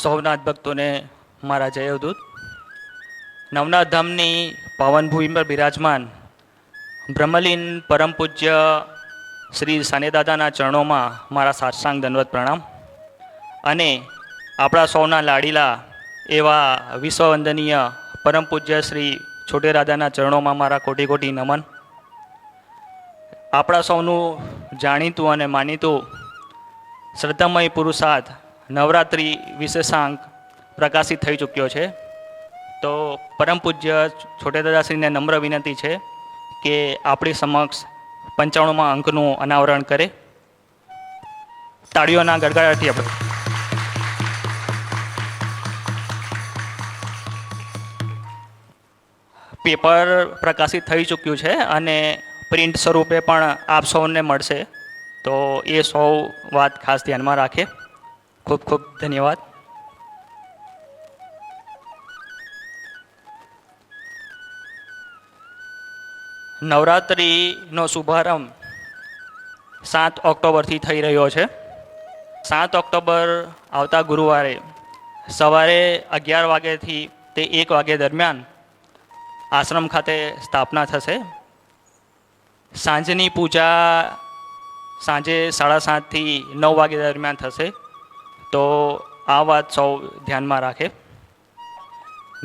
સોમનાથ ભક્તોને મારા જય અવધૂત. નવનાથ ધામની પાવનભૂમિ પર બિરાજમાન બ્રહ્મલીન પરમ પૂજ્ય શ્રી સાનેદાદાના ચરણોમાં મારા સાષ્ટાંગ દંડવત પ્રણામ. અને આપણા સૌના લાડીલા એવા વિશ્વવંદનીય પરમ પૂજ્ય શ્રી છોટેરાદાના ચરણોમાં મારા કોટી કોટી નમન. આપણા સૌનું જાણીતું અને માનીતું શ્રદ્ધામય પુરુષાર્થ નવરાત્રિ વિશેષાંક પ્રકાશિત થઈ ચૂક્યો છે. તો પરમ પૂજ્ય છોટેદાદાશ્રીને નમ્ર વિનંતી છે કે આપણી સમક્ષ 95મા અંકનું અનાવરણ કરે. તાળીઓના ગડગડાટથી આપણે પેપર પ્રકાશિત થઈ ચૂક્યું છે અને પ્રિન્ટ સ્વરૂપે પણ આપ સૌને મળશે. તો એ સૌ વાત ખાસ ધ્યાનમાં રાખે. ખૂબ ખૂબ ધન્યવાદ. નવરાત્રિનો શુભારંભ 7 ઓક્ટોબરથી થઈ રહ્યો છે. 7 ઓક્ટોબર આવતા ગુરુવારે સવારે 11 વાગ્યાથી તે 1 વાગ્યા દરમિયાન આશ્રમ ખાતે સ્થાપના થશે. સાંજની પૂજા સાંજે 7:30થી 9 વાગ્યા દરમિયાન થશે. તો આ વાત સૌ ધ્યાનમાં રાખે.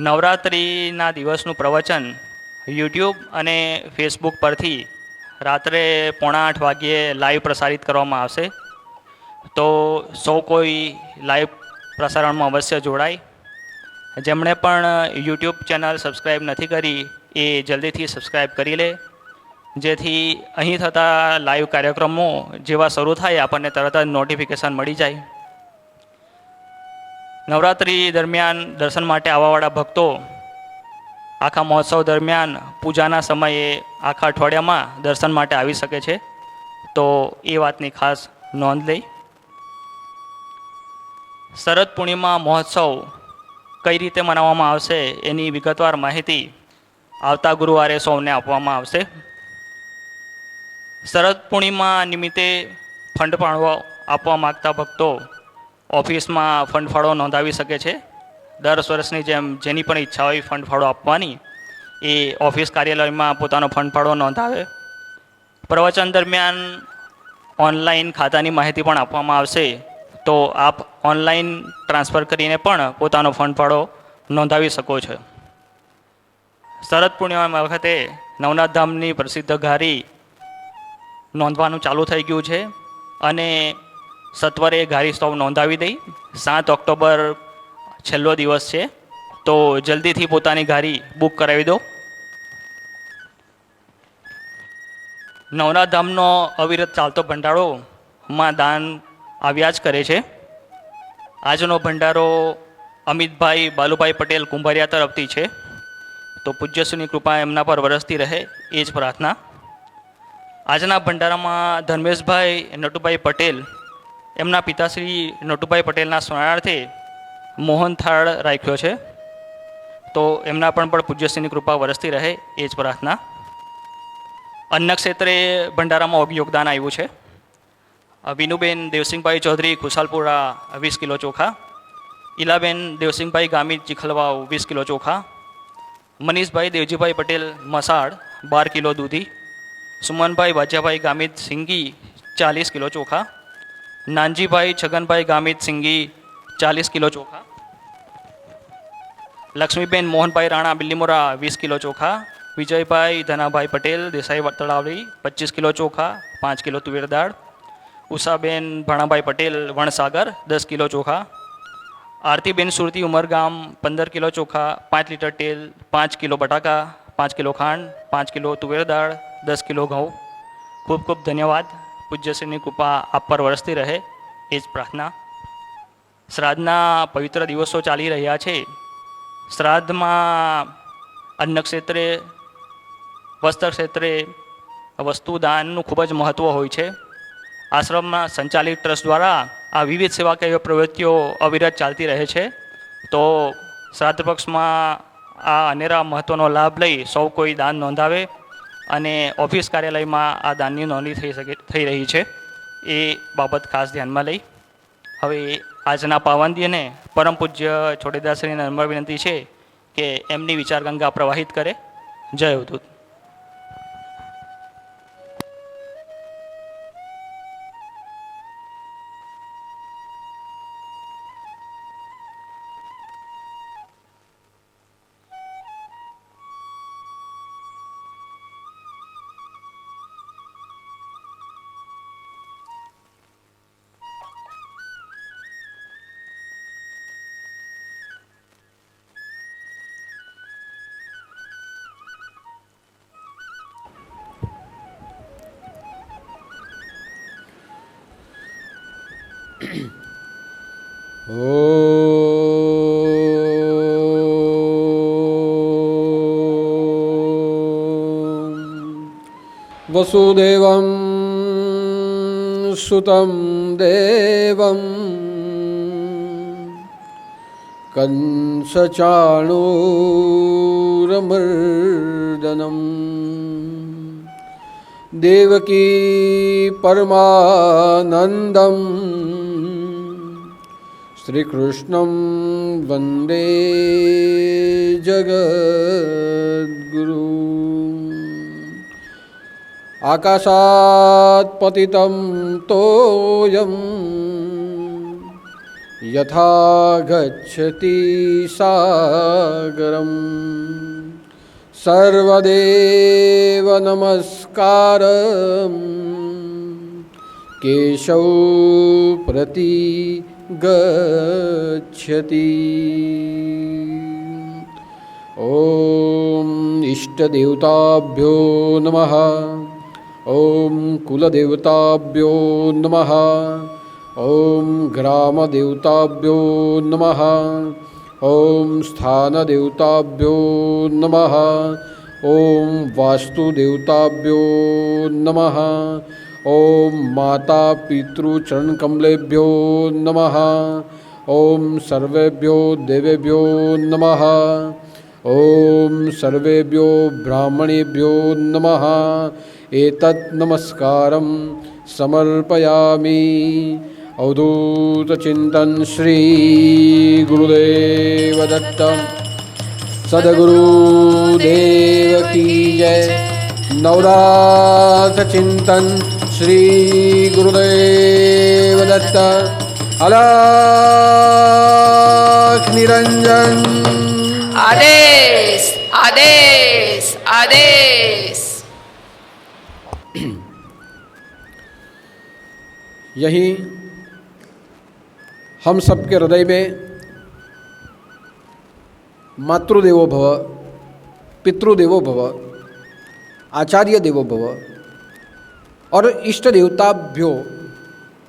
નવરાત્રિના દિવસનું પ્રવચન યુટ્યુબ અને ફેસબુક પરથી રાત્રે 7:45 વાગ્યે લાઈવ પ્રસારિત કરવામાં આવશે. તો સૌ કોઈ લાઈવ પ્રસારણમાં અવશ્ય જોડાય. જેમણે પણ યુટ્યુબ ચેનલ સબસ્ક્રાઈબ નથી કરી એ જલ્દીથી સબસ્ક્રાઈબ કરી લે, જેથી અહીં થતા લાઈવ કાર્યક્રમો જેવા શરૂ થાય આપણને તરત જ નોટિફિકેશન મળી જાય. નવરાત્રિ દરમિયાન દર્શન માટે આવવાવાળા ભક્તો આખા મહોત્સવ દરમિયાન પૂજાના સમયે આખા અઠવાડિયામાં દર્શન માટે આવી શકે છે. તો એ વાતની ખાસ નોંધ લઈ. શરદ પૂર્ણિમા મહોત્સવ કઈ રીતે મનાવવામાં આવશે એની વિગતવાર માહિતી આવતા ગુરુવારે સૌને આપવામાં આવશે. શરદ પૂર્ણિમા નિમિત્તે ફંડ ફાળો આપવા માગતા ભક્તો ઓફિસમાં ફંડ ફાળો નોંધાવી શકે છે. દર વર્ષની જેમ જેની પણ ઈચ્છા હોય ફંડ ફાળો આપવાની એ ઓફિસ કાર્યાલયમાં પોતાનો ફંડ ફાળો નોંધાવે. પ્રવચન દરમિયાન ઓનલાઈન ખાતાની માહિતી પણ આપવામાં આવશે. તો આપ ઓનલાઈન ટ્રાન્સફર કરીને પણ પોતાનો ફંડ ફાળો નોંધાવી શકો છો. શરદ પૂર્ણિમા વખતે નવનાથ ધામની પ્રસિદ્ધ ઘારી નોંધવાનું ચાલુ થઈ ગયું છે અને સત્વરે ઘારી સૌ નોંધાવી દઈ. 7 ઓક્ટોબર છેલ્લો દિવસ છે. તો જલ્દીથી પોતાની ઘારી બુક કરાવી દો. નવનાથ ધામનો અવિરત ચાલતો ભંડારોમાં દાન આવ્યા જ કરે છે. આજનો ભંડારો અમિતભાઈ બાલુભાઈ પટેલ કુંભારિયા તરફથી છે. તો પૂજ્યશ્રીની કૃપા એમના પર વરસતી રહે એ જ પ્રાર્થના. આજના ભંડારામાં ધર્મેશભાઈ નટુભાઈ પટેલ એમના પિતાશ્રી નટુભાઈ પટેલના સ્મરણાર્થે મોહન થાળ રાખ્યો છે. તો એમના પણ પૂજ્યશ્રીની કૃપા વરસતી રહે એ જ પ્રાર્થના. અન્ન ક્ષેત્રે ભંડારામાં યોગદાન આવ્યું છે. વિનુબેન દેવસિંહભાઈ ચૌધરી ખુશાલપુરા 20 કિલો ચોખા, ઈલાબેન દેવસિંહભાઈ ગામિત ચીખલવાવ 20 કિલો ચોખા, મનીષભાઈ દેવજીભાઈ પટેલ મસાડ 12 કિલો દૂધી, સુમનભાઈ વાજ્યાભાઈ ગામિત સિંગી 40 કિલો ચોખા, નાનજીભાઈ છગનભાઈ ગામિત સિંગી 40 કિલો ચોખા, લક્ષ્મીબેન મોહનભાઈ રાણા બિલ્લીમોરા 20 કિલો ચોખા, વિજયભાઈ ધનાભાઈ પટેલ દેસાઈ તળાવડી 25 કિલો ચોખા 5 કિલો તુવેર દાળ, ઉષાબેન ભાણાભાઈ પટેલ વણસાગર 10 કિલો ચોખા, આરતીબેન સુરતી ઉમરગામ 15 કિલો ચોખા 5 લીટર તેલ 5 કિલો બટાકા 5 કિલો ખાંડ 5 કિલો તુવેર દાળ 10 કિલો ઘઉં. ખૂબ ખૂબ ધન્યવાદ. પૂજ્યશ્રીની કૃપા આપ પર વરસતી રહે એ જ પ્રાર્થના. શ્રાદ્ધના પવિત્ર દિવસો ચાલી રહ્યા છે. શ્રાદ્ધમાં અન્ન ક્ષેત્રે વસ્ત્ર ક્ષેત્રે વસ્તુ દાનનું ખૂબ જ મહત્ત્વ હોય છે. આશ્રમમાં સંચાલિત ટ્રસ્ટ દ્વારા આ વિવિધ સેવાકીય પ્રવૃત્તિઓ અવિરત ચાલતી રહે છે. તો શ્રાદ્ધ પક્ષમાં આ અનેરા મહત્ત્વનો લાભ લઈ સૌ કોઈ દાન નોંધાવે અને ઓફિસ કાર્યાલયમાં આ દાનની નોંધણી થઈ રહી છે. એ બાબત ખાસ ધ્યાનમાં લઈ હવે આજના પાવન દિને પરમ પૂજ્ય છોટેદારશ્રીને નમ્ર વિનંતી છે કે એમની વિચાર ગંગા પ્રવાહિત કરે. જય અવધૂત. वसुदेवं सुतं देवं कंसचाणूरमर्दनं देवकी परमानन्दं श्रीकृष्णं वन्दे जगद्गुरुम्. आकाशात् पतितं तोयं यथा गच्छति सागरं सर्वदेव नमस्कारं केशव प्रति गच्छति. ॐ इष्टदेवताभ्यो नमः. ओम कुलदेवताभ्यो नमः. ओम ग्रामदेवताभ्यो नमः. ओम स्थानदेवताभ्यो नमः. ओम वास्तुदेवताभ्यो नमः. ओम माता पितृचरणकमलेभ्यो नमः. ओम सर्वेभ्यो देवेभ्यो नमः. ओम सर्वेभ्यो ब्राह्मणेभ्यो नमः. एतत् नमस्कारं समर्पयामि. अवधूत चिंतन श्री गुरुदेव दत्त. सद्गुरुदेव की जय. नवरात्र चिंतन श्री गुरुदेव दत्त. अलख निरंजन. आदेश आदेश आदेश. यही हम सबके हृदय में मातृदेवो भव, पितृदेवो भव, आचार्य देवो भव और इष्ट देवताभ्यो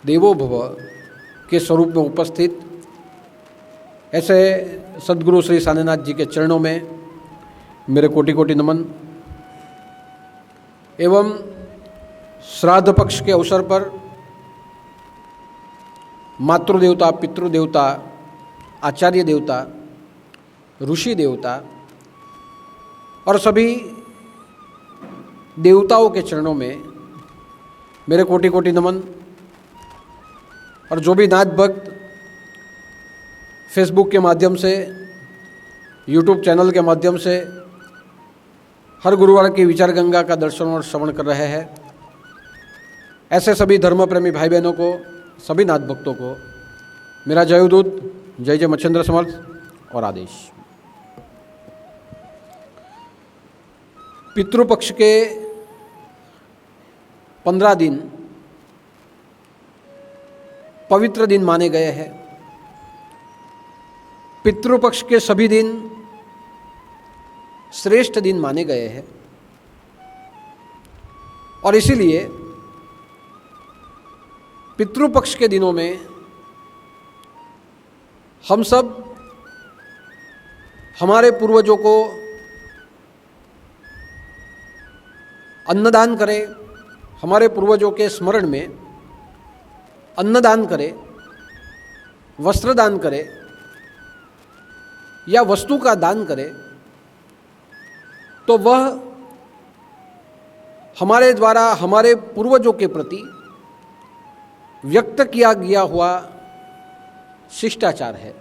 देवो भव के स्वरूप में उपस्थित ऐसे सद्गुरु श्री सानेनाथ जी के चरणों में मेरे कोटि कोटि नमन. एवं श्राद्ध पक्ष के अवसर पर मातृदेवता, पितृदेवता, आचार्य देवता, ऋषि देवता और सभी देवताओं के चरणों में मेरे कोटि कोटि नमन. और जो भी नाथ भक्त फेसबुक के माध्यम से, यूट्यूब चैनल के माध्यम से हर गुरुवार की विचार गंगा का दर्शन और श्रवण कर रहे हैं, ऐसे सभी धर्म प्रेमी भाई बहनों को, सभी नाथ भक्तों को मेरा जयदूत जय जय मच्छिंद्र समर्थ और आदेश. पितृपक्ष के 15 दिन पवित्र दिन माने गए हैं. पितृपक्ष के सभी दिन श्रेष्ठ दिन माने गए हैं और इसीलिए पितृपक्ष के दिनों में हम सब हमारे पूर्वजों को अन्नदान करें, हमारे पूर्वजों के स्मरण में अन्नदान करें, वस्त्रदान करें या वस्तु का दान करें, तो वह हमारे द्वारा हमारे पूर्वजों के प्रति व्यक्त किया गया हुआ शिष्टाचार है।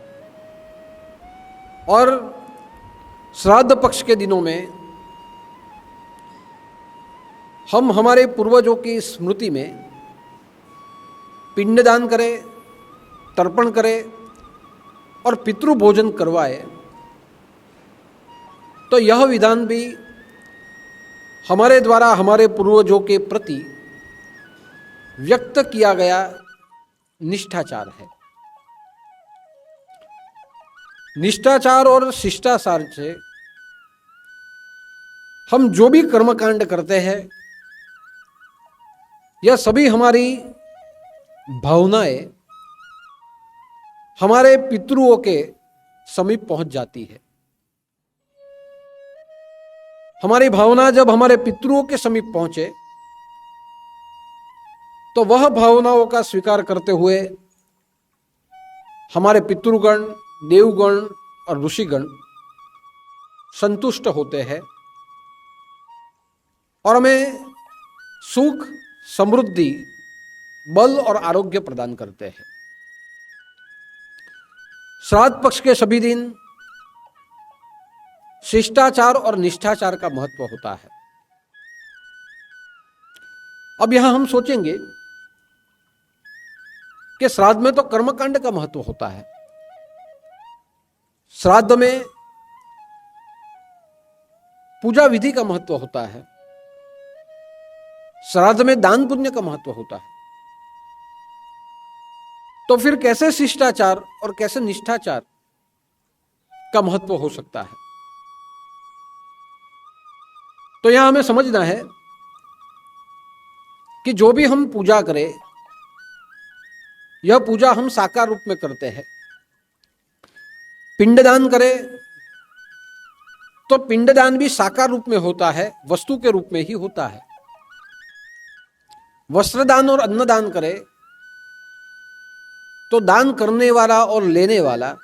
और श्राद्ध पक्ष के दिनों में हम हमारे पूर्वजों की स्मृति में पिंडदान करें, तर्पण करें और पितृभोजन करवाए, तो यह विधान भी हमारे द्वारा हमारे पूर्वजों के प्रति व्यक्त किया गया निष्ठाचार है। निष्ठाचार और शिष्टाचार से हम जो भी कर्मकांड करते हैं, यह सभी हमारी भावनाएं हमारे पितृओं के समीप पहुंच जाती है। हमारी भावना जब हमारे पितृओं के समीप पहुंचे तो वह भावनाओं का स्वीकार करते हुए हमारे पितृगण, देवगण और ऋषिगण संतुष्ट होते हैं और हमें सुख, समृद्धि, बल और आरोग्य प्रदान करते हैं। श्राद्ध पक्ष के सभी दिन शिष्टाचार और निष्ठाचार का महत्व होता है। अब यहां हम सोचेंगे कि श्राद्ध में तो कर्मकांड का महत्व होता है। श्राद्ध में पूजा विधि का महत्व होता है। श्राद्ध में दान पुण्य का महत्व होता है। तो फिर कैसे शिष्टाचार और कैसे निष्ठाचार का महत्व हो सकता है? तो यहां हमें समझना है कि जो भी हम पूजा करें, यह पूजा हम साकार रूप में करते हैं। पिंडदान करें तो पिंडदान भी साकार रूप में होता है, वस्तु के रूप में ही होता है। वस्त्रदान और अन्नदान करें तो दान करने वाला और लेने वाला,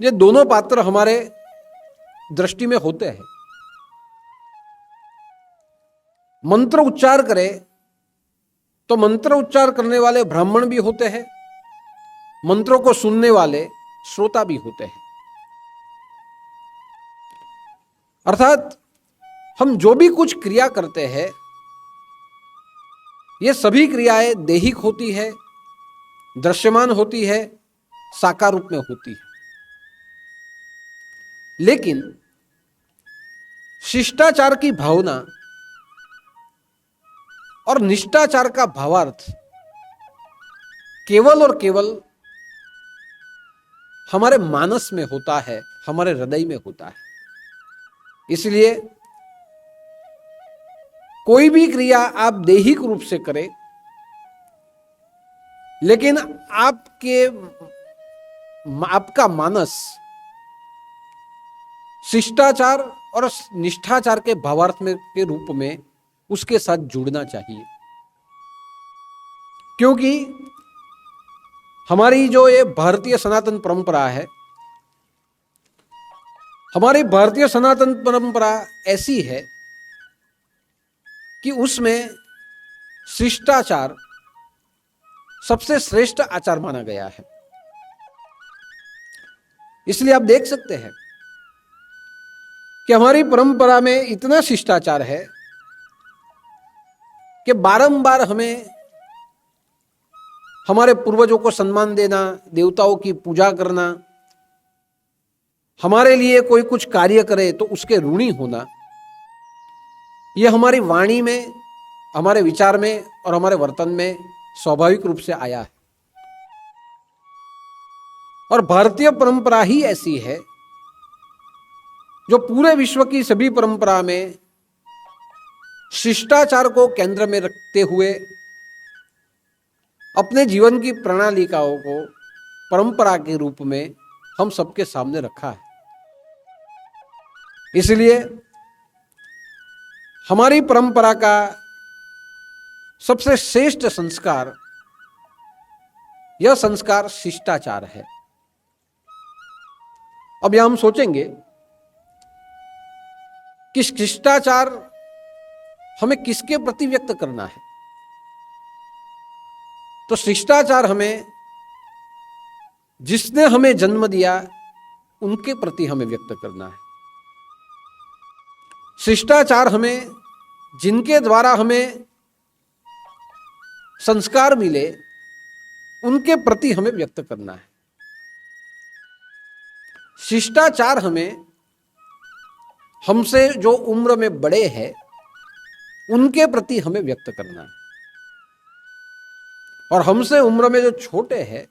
ये दोनों पात्र हमारे दृष्टि में होते हैं। मंत्र उच्चार करें तो मंत्र उच्चार करने वाले ब्राह्मण भी होते हैं, मंत्रों को सुनने वाले श्रोता भी होते हैं। अर्थात हम जो भी कुछ क्रिया करते हैं, ये सभी क्रियाएं दैहिक होती है, दृश्यमान होती है, साकार रूप में होती है। लेकिन शिष्टाचार की भावना और निष्ठाचार का भावार्थ केवल और केवल हमारे मानस में होता है, हमारे हृदय में होता है। इसलिए कोई भी क्रिया आप दैहिक रूप से करें, लेकिन आपका मानस शिष्टाचार और निष्ठाचार के भावार्थ में के रूप में उसके साथ जुड़ना चाहिए। क्योंकि हमारी जो ये भारतीय सनातन परंपरा है, हमारी भारतीय सनातन परंपरा ऐसी है कि उसमें शिष्टाचार सबसे श्रेष्ठ आचार माना गया है। इसलिए आप देख सकते हैं कि हमारी परंपरा में इतना शिष्टाचार है कि बारंबार हमें हमारे पूर्वजों को सम्मान देना, देवताओं की पूजा करना, हमारे लिए कोई कुछ कार्य करे तो उसके ऋणी होना, यह हमारी वाणी में, हमारे विचार में और हमारे वर्तन में स्वाभाविक रूप से आया है। और भारतीय परंपरा ही ऐसी है जो पूरे विश्व की सभी परंपरा में शिष्टाचार को केंद्र में रखते हुए अपने जीवन की प्रणालिकाओं को परंपरा के रूप में हम सबके सामने रखा है। इसलिए हमारी परंपरा का सबसे श्रेष्ठ संस्कार, यह संस्कार शिष्टाचार है। अब यहां हम सोचेंगे कि शिष्टाचार हमें किसके प्रति व्यक्त करना है। तो शिष्टाचार हमें जिसने हमें जन्म दिया उनके प्रति हमें व्यक्त करना है। शिष्टाचार हमें, जिनके द्वारा हमें संस्कार मिले, उनके प्रति हमें व्यक्त करना है। शिष्टाचार हमें, हमसे जो उम्र में बड़े हैं उनके प्रति हमें व्यक्त करना है, और हमसे उम्र में जो छोटे हैं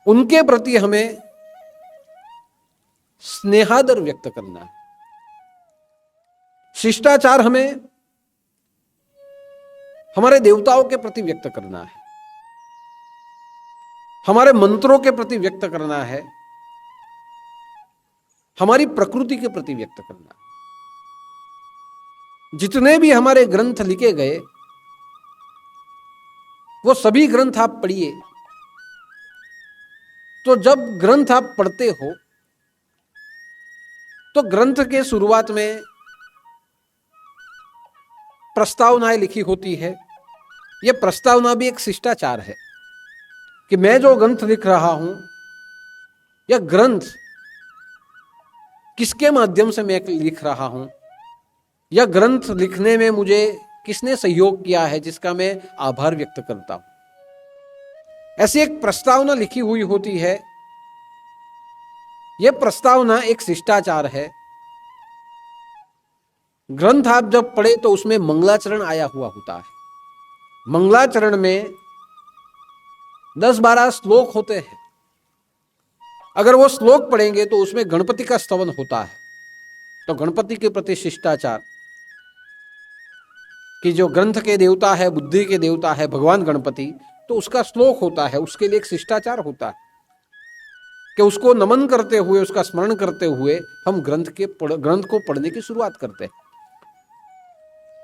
उनके प्रति हमें स्नेहादर व्यक्त करना है। शिष्टाचार हमें हमारे देवताओं के प्रति व्यक्त करना है, हमारे मंत्रों के प्रति व्यक्त करना है, हमारी प्रकृति के प्रति व्यक्त करना है। जितने भी हमारे ग्रंथ लिखे गए वो सभी ग्रंथ आप पढ़िए, तो जब ग्रंथ आप पढ़ते हो तो ग्रंथ के शुरुआत में प्रस्तावनाएं लिखी होती है। यह प्रस्तावना भी एक शिष्टाचार है कि मैं जो ग्रंथ लिख रहा हूं, यह ग्रंथ किसके माध्यम से मैं लिख रहा हूं, यह ग्रंथ लिखने में मुझे किसने सहयोग किया है, जिसका मैं आभार व्यक्त करता हूं। ऐसी एक प्रस्तावना लिखी हुई होती है। यह प्रस्तावना एक शिष्टाचार है। ग्रंथ आप जब पढ़े तो उसमें मंगलाचरण आया हुआ होता है। मंगलाचरण में 10-12 श्लोक होते हैं। अगर वो श्लोक पढ़ेंगे तो उसमें गणपति का स्तवन होता है। तो गणपति के प्रति शिष्टाचार कि जो ग्रंथ के देवता है, बुद्धि के देवता है भगवान गणपति, तो उसका श्लोक होता है, उसके लिए एक शिष्टाचार होता है कि उसको नमन करते हुए, उसका स्मरण करते हुए हम ग्रंथ को पढ़ने की शुरुआत करते हैं।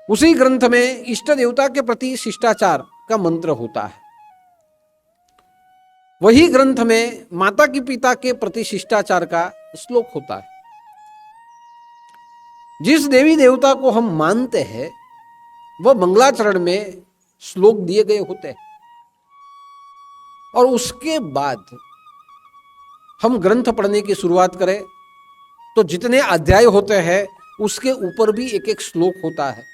उसी ग्रंथ में इष्ट देवता के प्रति शिष्टाचार का मंत्र होता है। वही ग्रंथ में माता की पिता के प्रति शिष्टाचार का श्लोक होता है। जिस देवी देवता को हम मानते हैं वह मंगलाचरण में श्लोक दिए गए होते हैं, और उसके बाद हम ग्रंथ पढ़ने की शुरुआत करें तो जितने अध्याय होते हैं उसके ऊपर भी एक एक श्लोक होता है।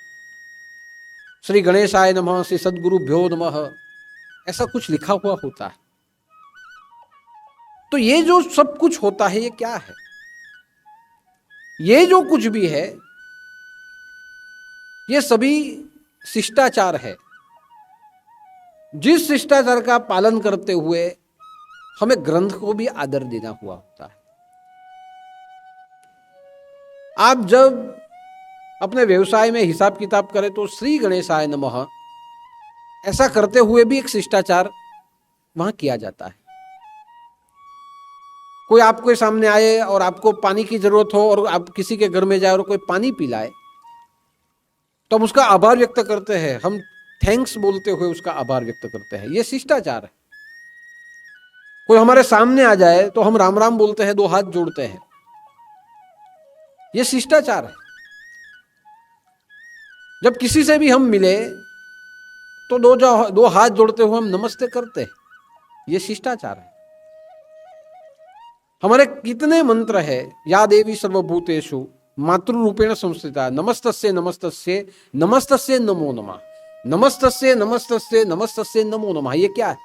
श्री गणेशाय नमः, श्री सद्गुरुभ्यो नमः, ऐसा कुछ लिखा हुआ होता है। तो ये जो सब कुछ होता है ये क्या है? ये जो कुछ भी है ये सभी शिष्टाचार है, जिस शिष्टाचार का पालन करते हुए हमें ग्रंथ को भी आदर देना हुआ होता है। आप जब अपने व्यवसाय में हिसाब किताब करें तो श्री गणेशाय नमः ऐसा करते हुए भी एक शिष्टाचार वहां किया जाता है। कोई आपके सामने आए और आपको पानी की जरूरत हो और आप किसी के घर में जाए और कोई पानी पिलाए तो हम उसका आभार व्यक्त करते हैं, हम थैंक्स बोलते हुए उसका आभार व्यक्त करते हैं। यह शिष्टाचार है। कोई हमारे सामने आ जाए तो हम राम राम बोलते हैं, 2 हाथ जोड़ते हैं, यह शिष्टाचार है। जब किसी से भी हम मिले तो 2 हाथ जोड़ते हुए हम नमस्ते करते हैं, यह शिष्टाचार है। हमारे कितने मंत्र है, या देवी सर्वभूतेषु मातृरूपेण संस्थिता, नमस्तस्ये नमस्तस्ये नमस्तस्ये नमो नमः, नमस्तस्ये नमस्तस्ये नमस्तस्ये नमो नमः। ये क्या है?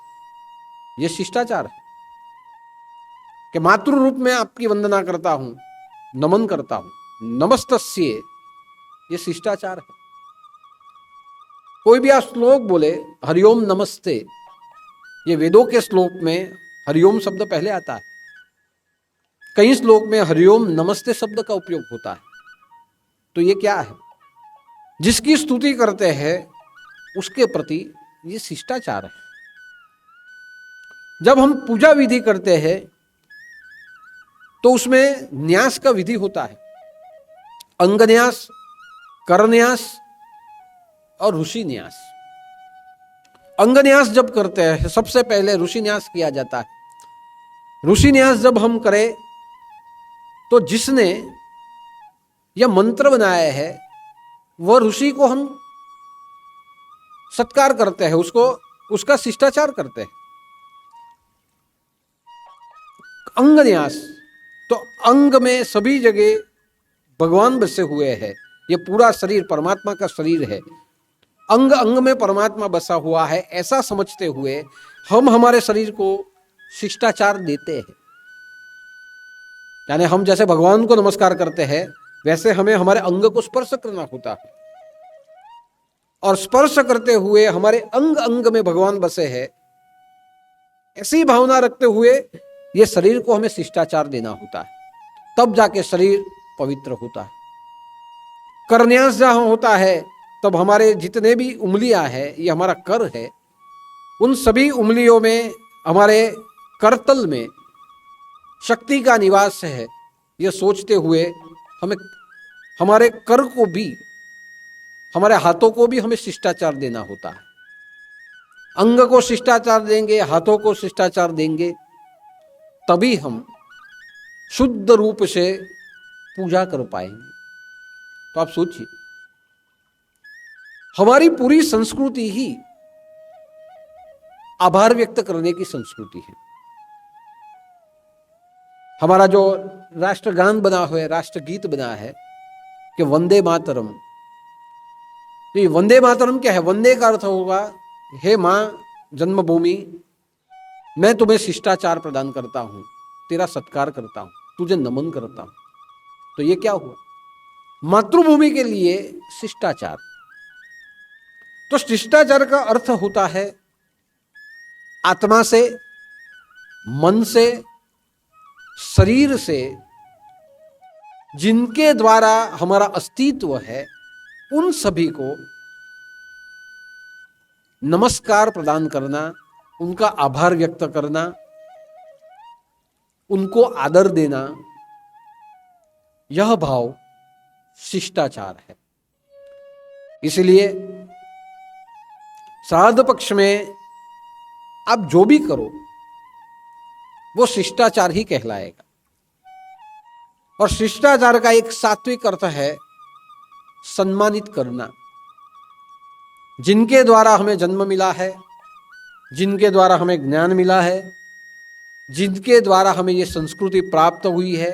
ये शिष्टाचार है कि मातृ रूप में आपकी वंदना करता हूं, नमन करता हूं, नमस्तस्ये, ये शिष्टाचार है। कोई भी आप श्लोक बोले हरिओम नमस्ते, ये वेदों के श्लोक में हरिओम शब्द पहले आता है। कई श्लोक में हरिओम नमस्ते शब्द का उपयोग होता है। तो ये क्या है? जिसकी स्तुति करते हैं उसके प्रति ये शिष्टाचार है। जब हम पूजा विधि करते हैं तो उसमें न्यास का विधि होता है, अंगन्यास, करन्यास और ऋषि न्यास। अंगन्यास जब करते हैं सबसे पहले ऋषि न्यास किया जाता है। ऋषि न्यास जब हम करें तो जिसने यह मंत्र बनाया है वह ऋषि को हम सत्कार करते हैं, उसका शिष्टाचार करते हैं। अंग न्यास, तो अंग में सभी जगह भगवान बसे हुए हैं। ये पूरा शरीर परमात्मा का शरीर है, अंग अंग में परमात्मा बसा हुआ है, ऐसा समझते हुए हम हमारे शरीर को शिष्टाचार देते हैं। यानी हम जैसे भगवान को नमस्कार करते हैं वैसे हमें हमारे अंग को स्पर्श करना होता है, और स्पर्श करते हुए हमारे अंग अंग में भगवान बसे हैं, ऐसी भावना रखते हुए ये शरीर को हमें शिष्टाचार देना होता है, तब जाके शरीर पवित्र होता है। करन्यास जहां होता है तब हमारे जितने भी उंगलियां हैं, ये हमारा कर है, उन सभी उंगलियों में हमारे करतल में शक्ति का निवास है, ये सोचते हुए हमें हमारे कर को भी, हमारे हाथों को भी हमें शिष्टाचार देना होता है। अंग को शिष्टाचार देंगे, हाथों को शिष्टाचार देंगे, तभी हम शुद्ध रूप से पूजा कर पाएंगे। तो आप सोचिए, हमारी पूरी संस्कृति ही आभार व्यक्त करने की संस्कृति है। हमारा जो राष्ट्रगान बना हुआ है, राष्ट्रगीत बना है कि वंदे मातरम। तो ये वंदे मातरम क्या है? वंदे का अर्थ होगा हे मां जन्मभूमि, मैं तुम्हें शिष्टाचार प्रदान करता हूं, तेरा सत्कार करता हूं, तुझे नमन करता हूं। तो ये क्या हुआ? मातृभूमि के लिए शिष्टाचार। तो शिष्टाचार का अर्थ होता है आत्मा से, मन से, शरीर से जिनके द्वारा हमारा अस्तित्व है, उन सभी को नमस्कार प्रदान करना, उनका आभार व्यक्त करना, उनको आदर देना, यह भाव शिष्टाचार है। इसलिए श्राद्ध पक्ष में आप जो भी करो वो शिष्टाचार ही कहलाएगा। और शिष्टाचार का एक सात्विक अर्थ है सम्मानित करना। जिनके द्वारा हमें जन्म मिला है, जिनके द्वारा हमें ज्ञान मिला है, जिनके द्वारा हमें ये संस्कृति प्राप्त हुई है,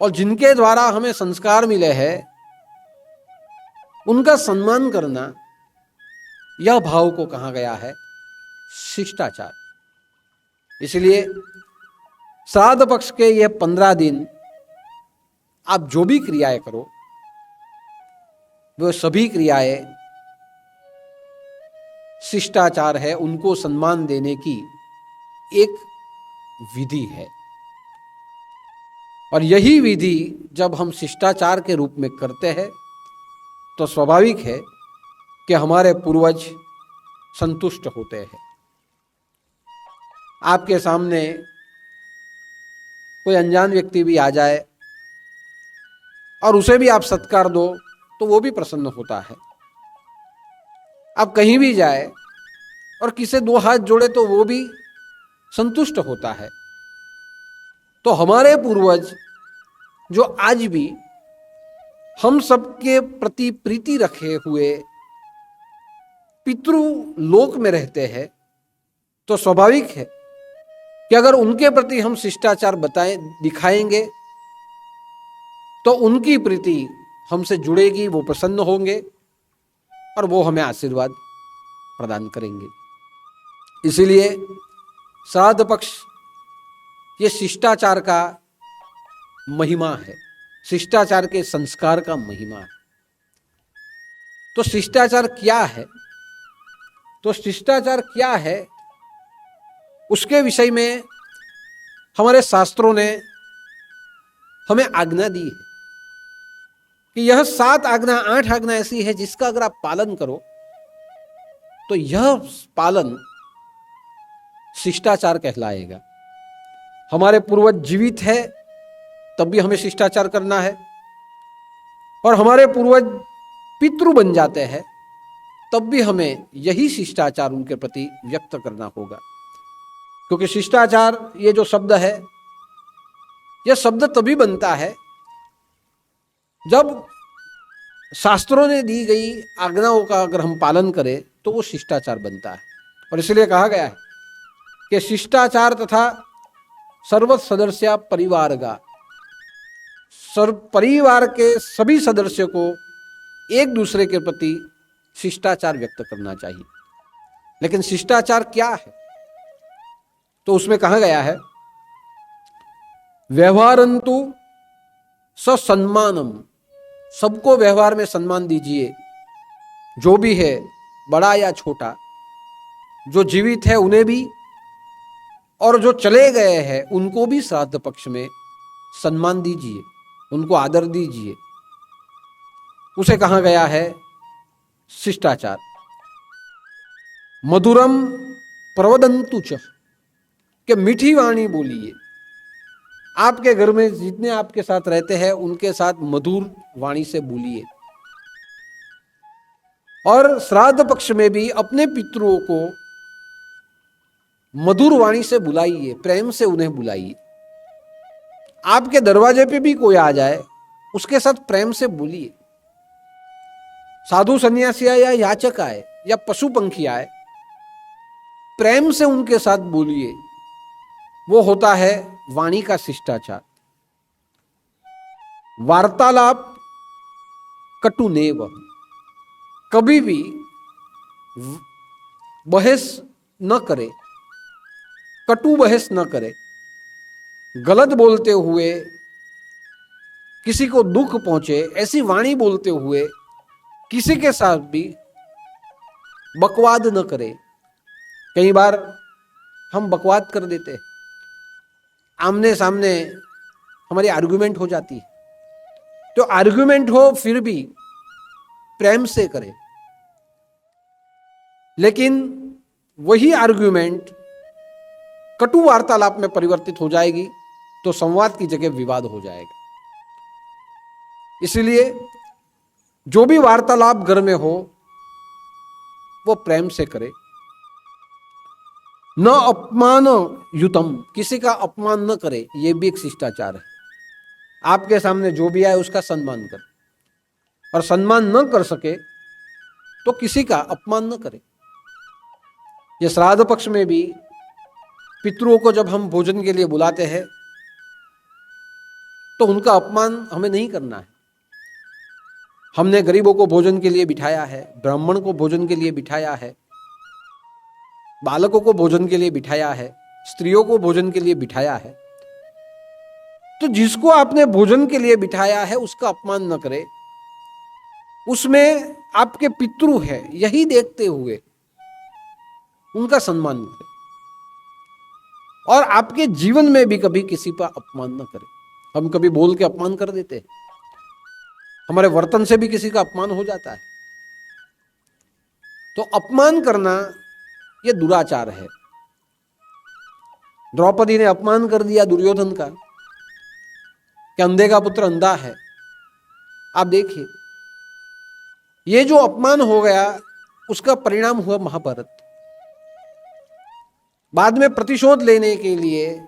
और जिनके द्वारा हमें संस्कार मिले हैं, उनका सम्मान करना, यह भाव को कहा गया है शिष्टाचार। इसलिए श्राद्ध पक्ष के ये 15 दिन आप जो भी क्रियाएं करो, वो सभी क्रियाएं शिष्टाचार है, उनको सम्मान देने की एक विधि है। और यही विधि जब हम शिष्टाचार के रूप में करते हैं तो स्वाभाविक है कि हमारे पूर्वज संतुष्ट होते हैं। आपके सामने कोई अनजान व्यक्ति भी आ जाए और उसे भी आप सत्कार दो तो वो भी प्रसन्न होता है। आप कहीं भी जाए और किसी 2 हाथ जोड़े तो वो भी संतुष्ट होता है। तो हमारे पूर्वज जो आज भी हम सबके प्रति प्रीति रखे हुए पितृलोक में रहते हैं, तो स्वाभाविक है कि अगर उनके प्रति हम शिष्टाचार बताएं, दिखाएंगे, तो उनकी प्रीति हमसे जुड़ेगी, वो प्रसन्न होंगे और वो हमें आशीर्वाद प्रदान करेंगे। इसीलिए श्राद्ध पक्ष ये शिष्टाचार का महिमा है, शिष्टाचार के संस्कार का महिमा है। तो शिष्टाचार क्या है? तो शिष्टाचार क्या है उसके विषय में हमारे शास्त्रों ने हमें आज्ञा दी है कि यह 7 आज्ञा 8 आज्ञा ऐसी है जिसका अगर आप पालन करो तो यह पालन शिष्टाचार कहलाएगा। हमारे पूर्वज जीवित है तब भी हमें शिष्टाचार करना है, और हमारे पूर्वज पितृ बन जाते हैं तब भी हमें यही शिष्टाचार उनके प्रति व्यक्त करना होगा। क्योंकि शिष्टाचार ये जो शब्द है, यह शब्द तभी बनता है जब शास्त्रों ने दी गई आज्ञाओं का अगर हम पालन करें तो वो शिष्टाचार बनता है। और इसलिए कहा गया है कि शिष्टाचार तथा सर्व सदस्य परिवार का, परिवार के सभी सदस्यों को एक दूसरे के प्रति शिष्टाचार व्यक्त करना चाहिए। लेकिन शिष्टाचार क्या है? तो उसमें कहा गया है, व्यवहारंतु ससम्मानम, सबको व्यवहार में सम्मान दीजिए, जो भी है, बड़ा या छोटा, जो जीवित है उन्हें भी और जो चले गए हैं उनको भी श्राद्ध पक्ष में सम्मान दीजिए, उनको आदर दीजिए। उसे कहा गया है शिष्टाचार। मधुरम प्रवदंतु च, कि मीठी वाणी बोलिए। आपके घर में जितने आपके साथ रहते हैं उनके साथ मधुर वाणी से बोलिए। और श्राद्ध पक्ष में भी अपने पितरों को मधुर वाणी से बुलाइए, प्रेम से उन्हें बुलाइए। आपके दरवाजे पे भी कोई आ जाए उसके साथ प्रेम से बोलिए। साधु सन्यासी आए या याचक आए या पशु पंखी आए, प्रेम से उनके साथ बोलिए। वो होता है वाणी का शिष्टाचार। वार्तालाप कटुनेव, कभी भी बहस न करे, कटु बहस न करे। गलत बोलते हुए किसी को दुख पहुंचे ऐसी वाणी बोलते हुए किसी के साथ भी बकवाद न करे। कई बार हम बकवाद कर देते हैं, आमने सामने हमारी आर्गुमेंट हो जाती है, तो आर्गुमेंट हो फिर भी प्रेम से करें। लेकिन वही आर्गुमेंट कटु वार्तालाप में परिवर्तित हो जाएगी तो संवाद की जगह विवाद हो जाएगा। इसलिए जो भी वार्तालाप घर में हो वो प्रेम से करे। न अपमान युतम, किसी का अपमान न करे, यह भी एक शिष्टाचार है। आपके सामने जो भी आए उसका सम्मान कर, और सम्मान न कर सके तो किसी का अपमान न करे। ये श्राद्ध पक्ष में भी पितरों को जब हम भोजन के लिए बुलाते हैं तो उनका अपमान हमें नहीं करना है। हमने गरीबों को भोजन के लिए बिठाया है, ब्राह्मण को भोजन के लिए बिठाया है, बालकों को भोजन के लिए बिठाया है, स्त्रियों को भोजन के लिए बिठाया है। तो जिसको आपने भोजन के लिए बिठाया है उसका अपमान न करे, उसमें आपके पितृ है यही देखते हुए उनका सम्मान करें। और आपके जीवन में भी कभी किसी पर अपमान न करें। हम कभी बोल के अपमान कर देते हैं, हमारे वर्तन से भी किसी का अपमान हो जाता है। तो अपमान करना यह दुराचार है। द्रौपदी ने अपमान कर दिया दुर्योधन का कि अंधे का पुत्र अंधा है। आप देखिए, ये जो अपमान हो गया उसका परिणाम हुआ महाभारत। बाद में प्रतिशोध लेने के लिए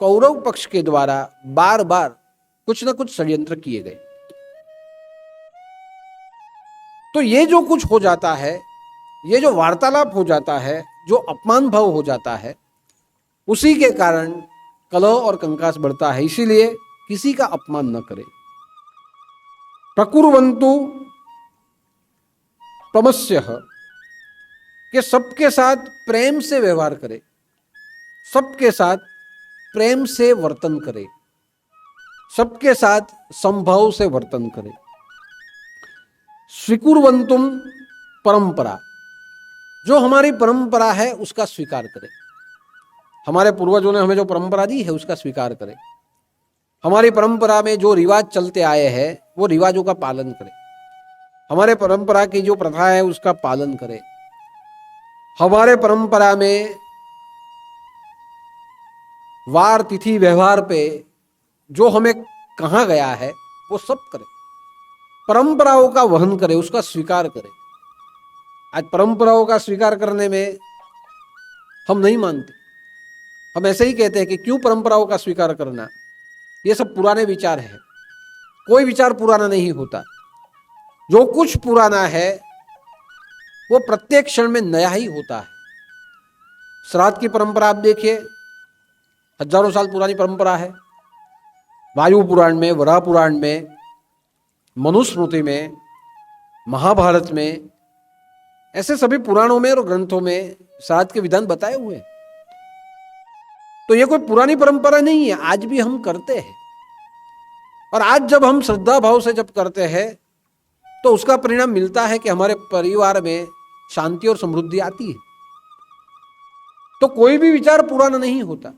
कौरव पक्ष के द्वारा बार बार कुछ न कुछ षड्यंत्र किए गए। तो ये जो कुछ हो जाता है, ये जो वार्तालाप हो जाता है, जो अपमान भाव हो जाता है, उसी के कारण कलह और कंकास बढ़ता है। इसीलिए किसी का अपमान न करें। प्रकुर्वन्तु प्रमस्यः, कि सबके साथ प्रेम से व्यवहार करें, सबके साथ प्रेम से वर्तन करें, सबके साथ संभाव से वर्तन करें। स्वीकुर्वन्तुम परंपरा, जो हमारी परंपरा है उसका स्वीकार करें। हमारे पूर्वजों ने हमें जो परंपरा दी है उसका स्वीकार करें। हमारी परंपरा में जो रिवाज चलते आए हैं वो रिवाजों का पालन करें। हमारे परंपरा की जो प्रथा है उसका पालन करें। हमारे परंपरा में वार तिथि व्यवहार पे जो हमें कहा गया है वो सब करें। परंपराओं का वहन करें, उसका स्वीकार करें। आज परंपराओं का स्वीकार करने में हम नहीं मानते। हम ऐसे ही कहते हैं कि क्यों परंपराओं का स्वीकार करना, ये सब पुराने विचार है। कोई विचार पुराना नहीं होता। जो कुछ पुराना है वो प्रत्येक क्षण में नया ही होता है। श्राद्ध की परंपरा आप देखिए, हजारों साल पुरानी परंपरा है। वायु पुराण में, वराह पुराण में, मनुस्मृति में, महाभारत में, ऐसे सभी पुराणों में और ग्रंथों में श्राद्ध के विधान बताए हुए हैं। तो ये कोई पुरानी परंपरा नहीं है, आज भी हम करते हैं। और आज जब हम श्रद्धा भाव से जब करते हैं तो उसका परिणाम मिलता है कि हमारे परिवार में शांति और समृद्धि आती है। तो कोई भी विचार पुराना नहीं होता,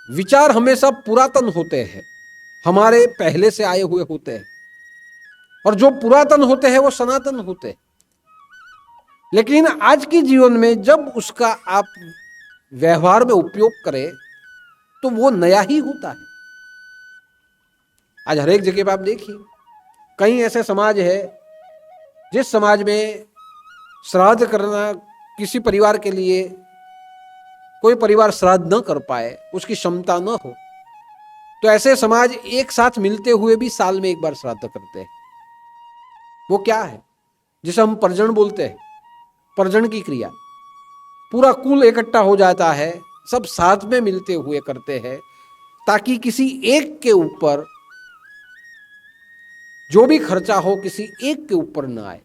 विचार हमेशा पुरातन होते हैं, हमारे पहले से आए हुए होते हैं। और जो पुरातन होते हैं वो सनातन होते हैं। लेकिन आज के जीवन में जब उसका आप व्यवहार में उपयोग करें तो वो नया ही होता है। आज हर एक जगह पर आप देखिए, कई ऐसे समाज है जिस समाज में श्राद्ध करना किसी परिवार के लिए, कोई परिवार श्राद्ध न कर पाए, उसकी क्षमता न हो, तो ऐसे समाज एक साथ मिलते हुए भी साल में एक बार श्राद्ध करते हैं। वो क्या है? जिसे हम पर्जन बोलते हैं, पर्जन की क्रिया। पूरा कुल इकट्ठा हो जाता है, सब साथ में मिलते हुए करते हैं, ताकि किसी एक के ऊपर जो भी खर्चा हो किसी एक के ऊपर न आए।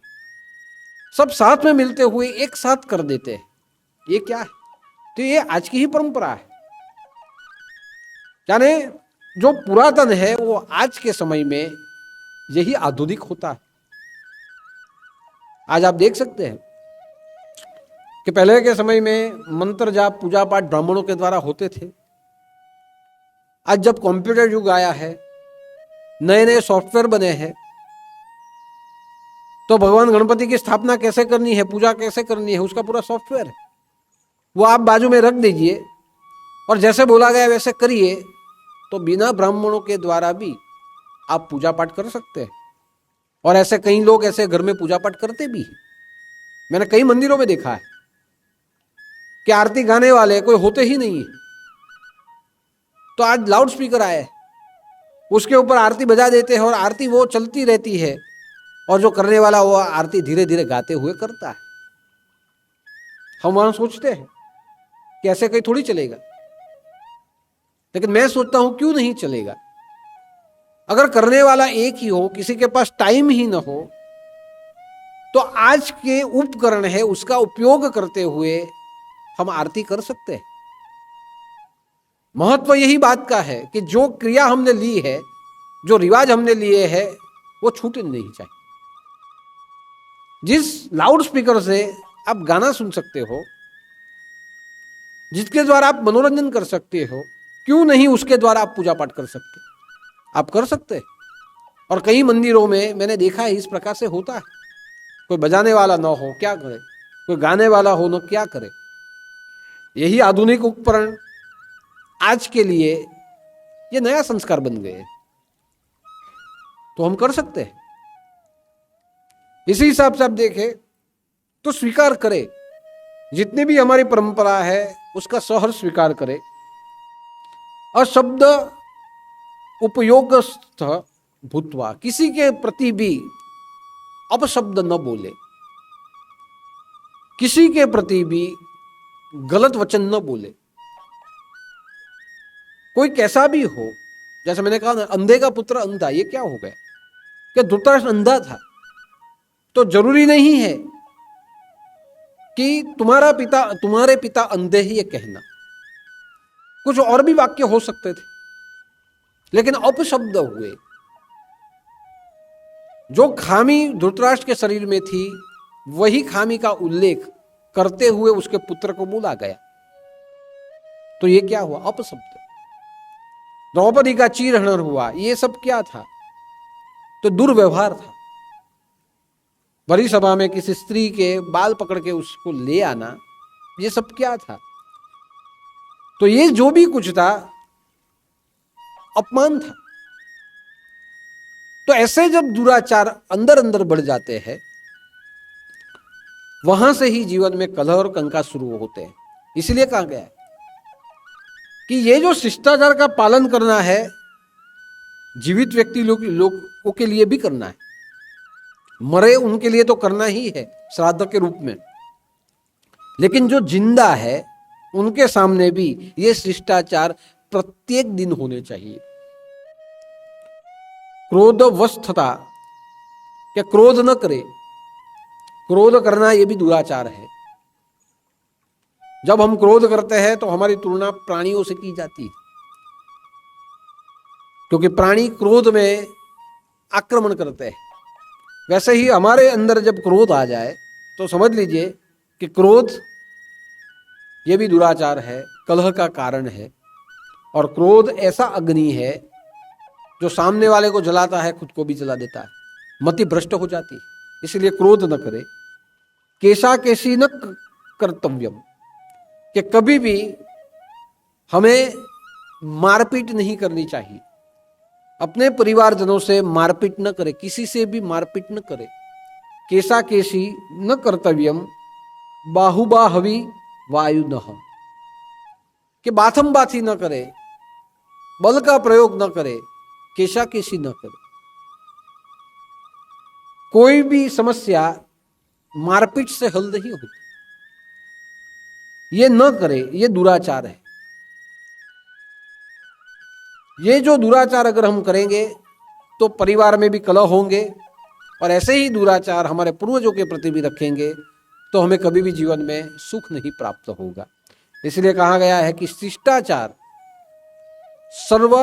सब साथ में मिलते हुए एक साथ कर देते हैं। ये क्या है? तो ये आज की ही परंपरा है। यानी जो पुरातन है वो आज के समय में यही आधुनिक होता है। आज आप देख सकते हैं कि पहले के समय में मंत्र जाप पूजा पाठ ब्राह्मणों के द्वारा होते थे। आज जब कंप्यूटर युग आया है, नए नए सॉफ्टवेयर बने हैं, तो भगवान गणपति की स्थापना कैसे करनी है, पूजा कैसे करनी है, उसका पूरा सॉफ्टवेयर है। वो आप बाजू में रख दीजिए और जैसे बोला गया वैसे करिए, तो बिना ब्राह्मणों के द्वारा भी आप पूजा पाठ कर सकते हैं। और ऐसे कई लोग ऐसे घर में पूजा पाठ करते भी हैं। मैंने कई मंदिरों में देखा है कि आरती गाने वाले कोई होते ही नहीं है, तो आज लाउड स्पीकर आए, उसके ऊपर आरती बजा देते हैं और आरती वो चलती रहती है, और जो करने वाला वो आरती धीरे धीरे गाते हुए करता है। हम वहां सोचते हैं कि ऐसे कहीं थोड़ी चलेगा, लेकिन मैं सोचता हूं क्यों नहीं चलेगा। अगर करने वाला एक ही हो, किसी के पास टाइम ही ना हो, तो आज के उपकरण है उसका उपयोग करते हुए हम आरती कर सकते हैं। महत्व यही बात का है कि जो क्रिया हमने ली है, जो रिवाज हमने लिए हैं, वो छूटने नहीं चाहिए। जिस लाउड स्पीकर से आप गाना सुन सकते हो, जिसके द्वारा आप मनोरंजन कर सकते हो, क्यों नहीं उसके द्वारा आप पूजा पाठ कर सकते? आप कर सकते हैं। और कई मंदिरों में मैंने देखा है इस प्रकार से होता है। कोई बजाने वाला ना हो क्या करे, कोई गाने वाला हो ना क्या करे। यही आधुनिक उपकरण आज के लिए ये नया संस्कार बन गए, तो हम कर सकते हैं। इसी हिसाब से आप देखें तो स्वीकार करें, जितनी भी हमारी परंपरा है उसका सहर्ष स्वीकार करें। और शब्द उपयोगस्थ भूत्वा, किसी के प्रति भी अपशब्द न बोले, किसी के प्रति भी गलत वचन न बोले। कोई कैसा भी हो, जैसे मैंने कहा ना, अंधे का पुत्र अंधा, ये क्या हो गया कि धृतराष्ट्र अंधा था, तो जरूरी नहीं है कि तुम्हारे पिता अंधे ही, ये कहना। कुछ और भी वाक्य हो सकते थे, लेकिन अपशब्द हुए। जो खामी धृतराष्ट्र के शरीर में थी, वही खामी का उल्लेख करते हुए उसके पुत्र को बोला गया। तो ये क्या हुआ? अपशब्द। द्रौपदी का चीरहरण हुआ, ये सब क्या था? तो दुर्व्यवहार था। बड़ी सभा में किसी स्त्री के बाल पकड़ के उसको ले आना, ये सब क्या था? तो ये जो भी कुछ था अपमान था। तो ऐसे जब दुराचार अंदर अंदर बढ़ जाते हैं, वहां से ही जीवन में कलह और कंका शुरू होते हैं। इसलिए कहा गया है कि ये जो शिष्टाचार का पालन करना है, जीवित व्यक्ति लोगों के लिए भी करना है, मरे उनके लिए तो करना ही है श्राद्ध के रूप में। लेकिन जो जिंदा है उनके सामने भी ये शिष्टाचार प्रत्येक दिन होने चाहिए। क्रोधवस्थता, क्या क्रोध न करे, क्रोध करना ये भी दुराचार है। जब हम क्रोध करते हैं तो हमारी तुलना प्राणियों से की जाती है, क्योंकि प्राणी क्रोध में आक्रमण करते हैं। वैसे ही हमारे अंदर जब क्रोध आ जाए तो समझ लीजिए कि क्रोध ये भी दुराचार है, कलह का कारण है। और क्रोध ऐसा अग्नि है जो सामने वाले को जलाता है, खुद को भी जला देता है, मति भ्रष्ट हो जाती है। इसलिए क्रोध न करे। केशा केशी न कर्तव्यम, कि कभी भी हमें मारपीट नहीं करनी चाहिए। अपने परिवारजनों से मारपीट न करे, किसी से भी मारपीट न करे। केशा केशी न कर्तव्यम बाहुबाहवी वायुनः, कि बाथम बाथी न करे, बल का प्रयोग न करे, केशा केशी न करे। कोई भी समस्या मारपीट से हल नहीं होती, ये न करे, ये दुराचार है। ये जो दुराचार अगर हम करेंगे तो परिवार में भी कलह होंगे, और ऐसे ही दुराचार हमारे पूर्वजों के प्रति भी रखेंगे तो हमें कभी भी जीवन में सुख नहीं प्राप्त होगा। इसलिए कहा गया है कि शिष्टाचार सर्व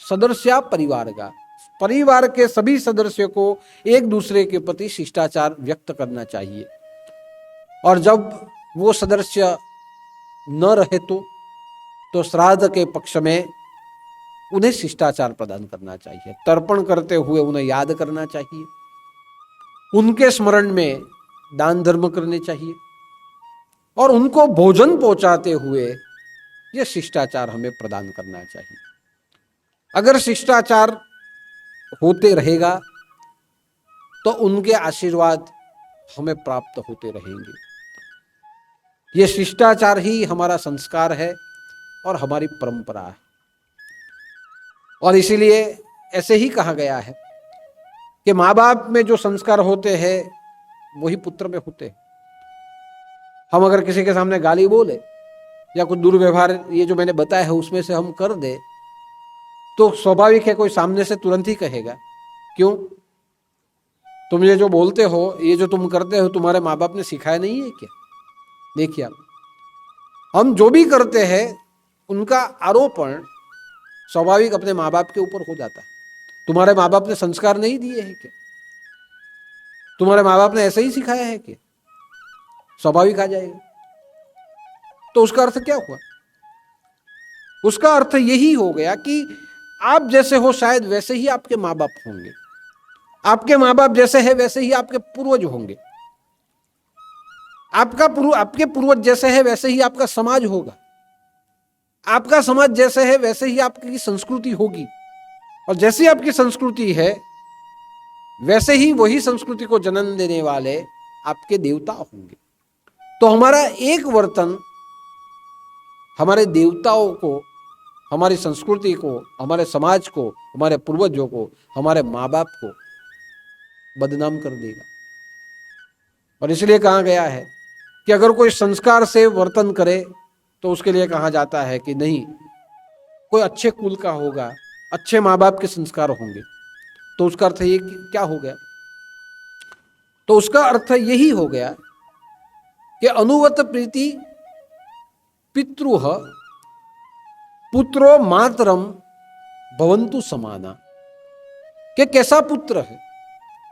सदस्य परिवार का, परिवार के सभी सदस्यों को एक दूसरे के प्रति शिष्टाचार व्यक्त करना चाहिए। और जब वो सदस्य न रहे तो श्राद्ध के पक्ष में उन्हें शिष्टाचार प्रदान करना चाहिए। तर्पण करते हुए उन्हें याद करना चाहिए, उनके स्मरण में दान धर्म करने चाहिए, और उनको भोजन पहुंचाते हुए यह शिष्टाचार हमें प्रदान करना चाहिए। अगर शिष्टाचार होते रहेगा तो उनके आशीर्वाद हमें प्राप्त होते रहेंगे। यह शिष्टाचार ही हमारा संस्कार है और हमारी परंपरा है। और इसीलिए ऐसे ही कहा गया है कि माँ बाप में जो संस्कार होते हैं वही पुत्र में होते हैं। हम अगर किसी के सामने गाली बोले या कुछ दुर्व्यवहार, ये जो मैंने बताया है, उसमें से हम कर दे तो स्वाभाविक है कोई सामने से तुरंत ही कहेगा, क्यों तुम ये जो बोलते हो, ये जो तुम करते हो, तुम्हारे माँ बाप ने सिखाया नहीं है क्या? देखिए आप, हम जो भी करते हैं उनका आरोपण स्वाभाविक अपने माँ बाप के ऊपर हो जाता है। तुम्हारे माँ बाप ने संस्कार नहीं दिए हैं क्या? तुम्हारे माँ बाप ने ऐसे ही सिखाया है क्या? स्वाभाविक आ जाएगा। तो उसका अर्थ क्या हुआ? उसका अर्थ यही हो गया कि आप जैसे हो शायद वैसे ही आपके माँ बाप होंगे, आपके माँ बाप जैसे है वैसे ही आपके पूर्वज होंगे, आपके पूर्वज जैसे है वैसे ही आपका समाज होगा, आपका समाज जैसे है वैसे ही आपकी संस्कृति होगी, और जैसी आपकी संस्कृति है वैसे ही वही संस्कृति को जन्म देने वाले आपके देवता होंगे। तो हमारा एक वर्तन हमारे देवताओं को, हमारी संस्कृति को, हमारे समाज को, हमारे पूर्वजों को, हमारे माँ बाप को बदनाम कर देगा। और इसलिए कहा गया है कि अगर कोई संस्कार से वर्तन करे तो उसके लिए कहा जाता है कि नहीं, कोई अच्छे कुल का होगा, अच्छे माँ बाप के संस्कार होंगे। तो उसका अर्थ ये क्या हो गया? तो उसका अर्थ यही हो गया कि अनुवत प्रीति पितृह पुत्रो मातरम भवन्तु समाना, कि कैसा पुत्र है,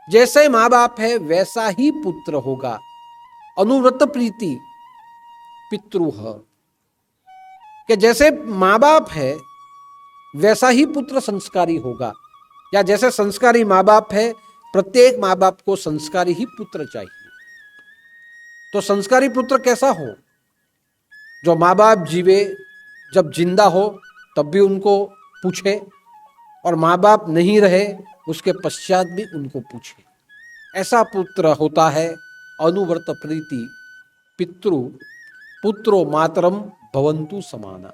जैसे माँ बाप है वैसा ही पुत्र होगा। अनुव्रत प्रीति पितृह, कि जैसे माँ बाप है वैसा ही पुत्र संस्कारी होगा, या जैसे संस्कारी माँ बाप है, प्रत्येक माँ बाप को संस्कारी ही पुत्र चाहिए। तो संस्कारी पुत्र कैसा हो? जो माँ बाप जीवे, जब जिंदा हो तब भी उनको पूछे, और माँ बाप नहीं रहे उसके पश्चात भी उनको पूछे। ऐसा पुत्र होता है अनुव्रत प्रीति पितृ पुत्रो मातरम भवन्तु समाना,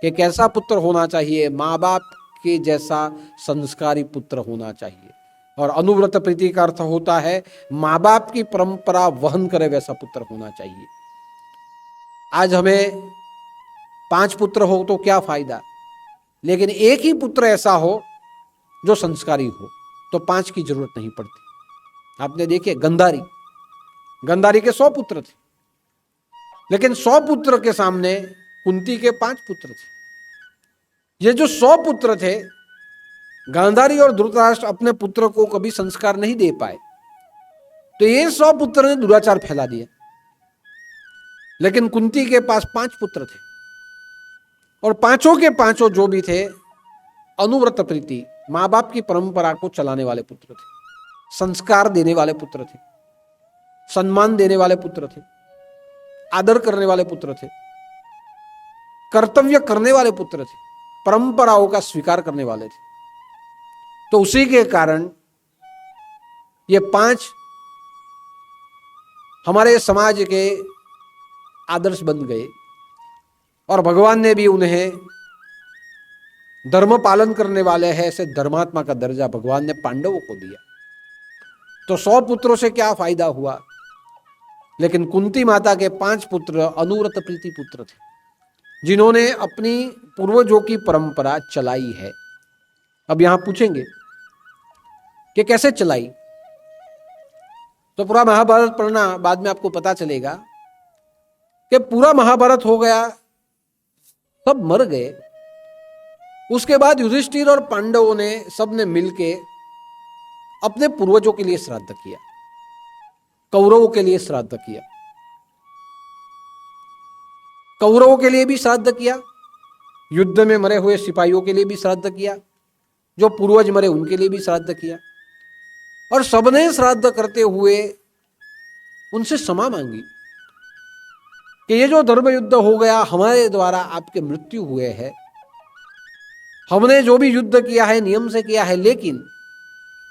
कि कैसा पुत्र होना चाहिए? माँ बाप के जैसा संस्कारी पुत्र होना चाहिए। और अनुव्रत प्रीति का अर्थ होता है माँ बाप की परंपरा वहन करे वैसा पुत्र होना चाहिए। आज हमें 5 पुत्र हो तो क्या फायदा, लेकिन एक ही पुत्र ऐसा हो जो संस्कारी हो तो 5 की जरूरत नहीं पड़ती। आपने देखिए गंधारी के 100 पुत्र थे, लेकिन 100 पुत्र के सामने कुंती के 5 पुत्र थे। ये जो 100 पुत्र थे, गांधारी और धृतराष्ट्र अपने पुत्र को कभी संस्कार नहीं दे पाए, तो ये 100 पुत्र ने दुराचार फैला दिया। लेकिन कुंती के पास 5 पुत्र थे और पांचों के पांचों जो भी थे अनुव्रत प्रीति, मां बाप की परंपरा को चलाने वाले पुत्र थे, संस्कार देने वाले पुत्र थे, सम्मान देने वाले पुत्र थे, आदर करने वाले पुत्र थे, कर्तव्य करने वाले पुत्र थे, परंपराओं का स्वीकार करने वाले थे। तो उसी के कारण ये 5 हमारे समाज के आदर्श बन गए और भगवान ने भी उन्हें धर्म पालन करने वाले हैं ऐसे धर्मात्मा का दर्जा भगवान ने पांडवों को दिया। तो 100 पुत्रों से क्या फायदा हुआ, लेकिन कुंती माता के 5 पुत्र अनुव्रत प्रीति पुत्र थे, जिन्होंने अपनी पूर्वजों की परंपरा चलाई है। अब यहां पूछेंगे कि कैसे चलाई, तो पूरा महाभारत पढ़ना, बाद में आपको पता चलेगा कि पूरा महाभारत हो गया, सब मर गए। उसके बाद युधिष्ठिर और पांडवों ने सबने मिलके अपने पूर्वजों के लिए श्राद्ध किया, कौरवों के लिए श्राद्ध किया, कौरवों के लिए भी श्राद्ध किया, युद्ध में मरे हुए सिपाहियों के लिए भी श्राद्ध किया, जो पूर्वज मरे उनके लिए भी श्राद्ध किया, और सबने श्राद्ध करते हुए उनसे क्षमा मांगी कि ये जो धर्म युद्ध हो गया, हमारे द्वारा आपके मृत्यु हुए हैं, हमने जो भी युद्ध किया है नियम से किया है, लेकिन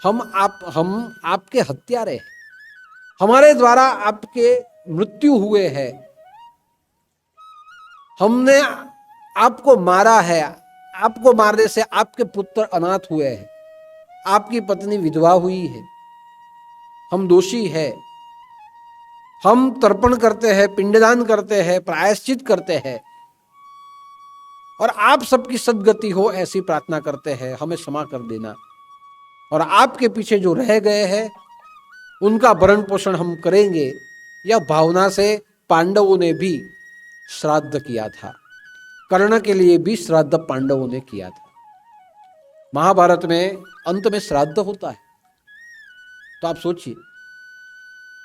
हम आपके हत्यारे हैं, हमारे द्वारा आपके मृत्यु हुए हैं, हमने आपको मारा है, आपको मारने से आपके पुत्र अनाथ हुए हैं, आपकी पत्नी विधवा हुई है, हम दोषी है, हम तर्पण करते हैं, पिंडदान करते हैं, प्रायश्चित करते हैं और आप सबकी सद्गति हो ऐसी प्रार्थना करते हैं, हमें क्षमा कर देना। और आपके पीछे जो रह गए हैं उनका भरण पोषण हम करेंगे। यह भावना से पांडवों ने भी श्राद्ध किया था, कर्ण के लिए भी श्राद्ध पांडवों ने किया था। महाभारत में अंत में श्राद्ध होता है, तो आप सोचिए,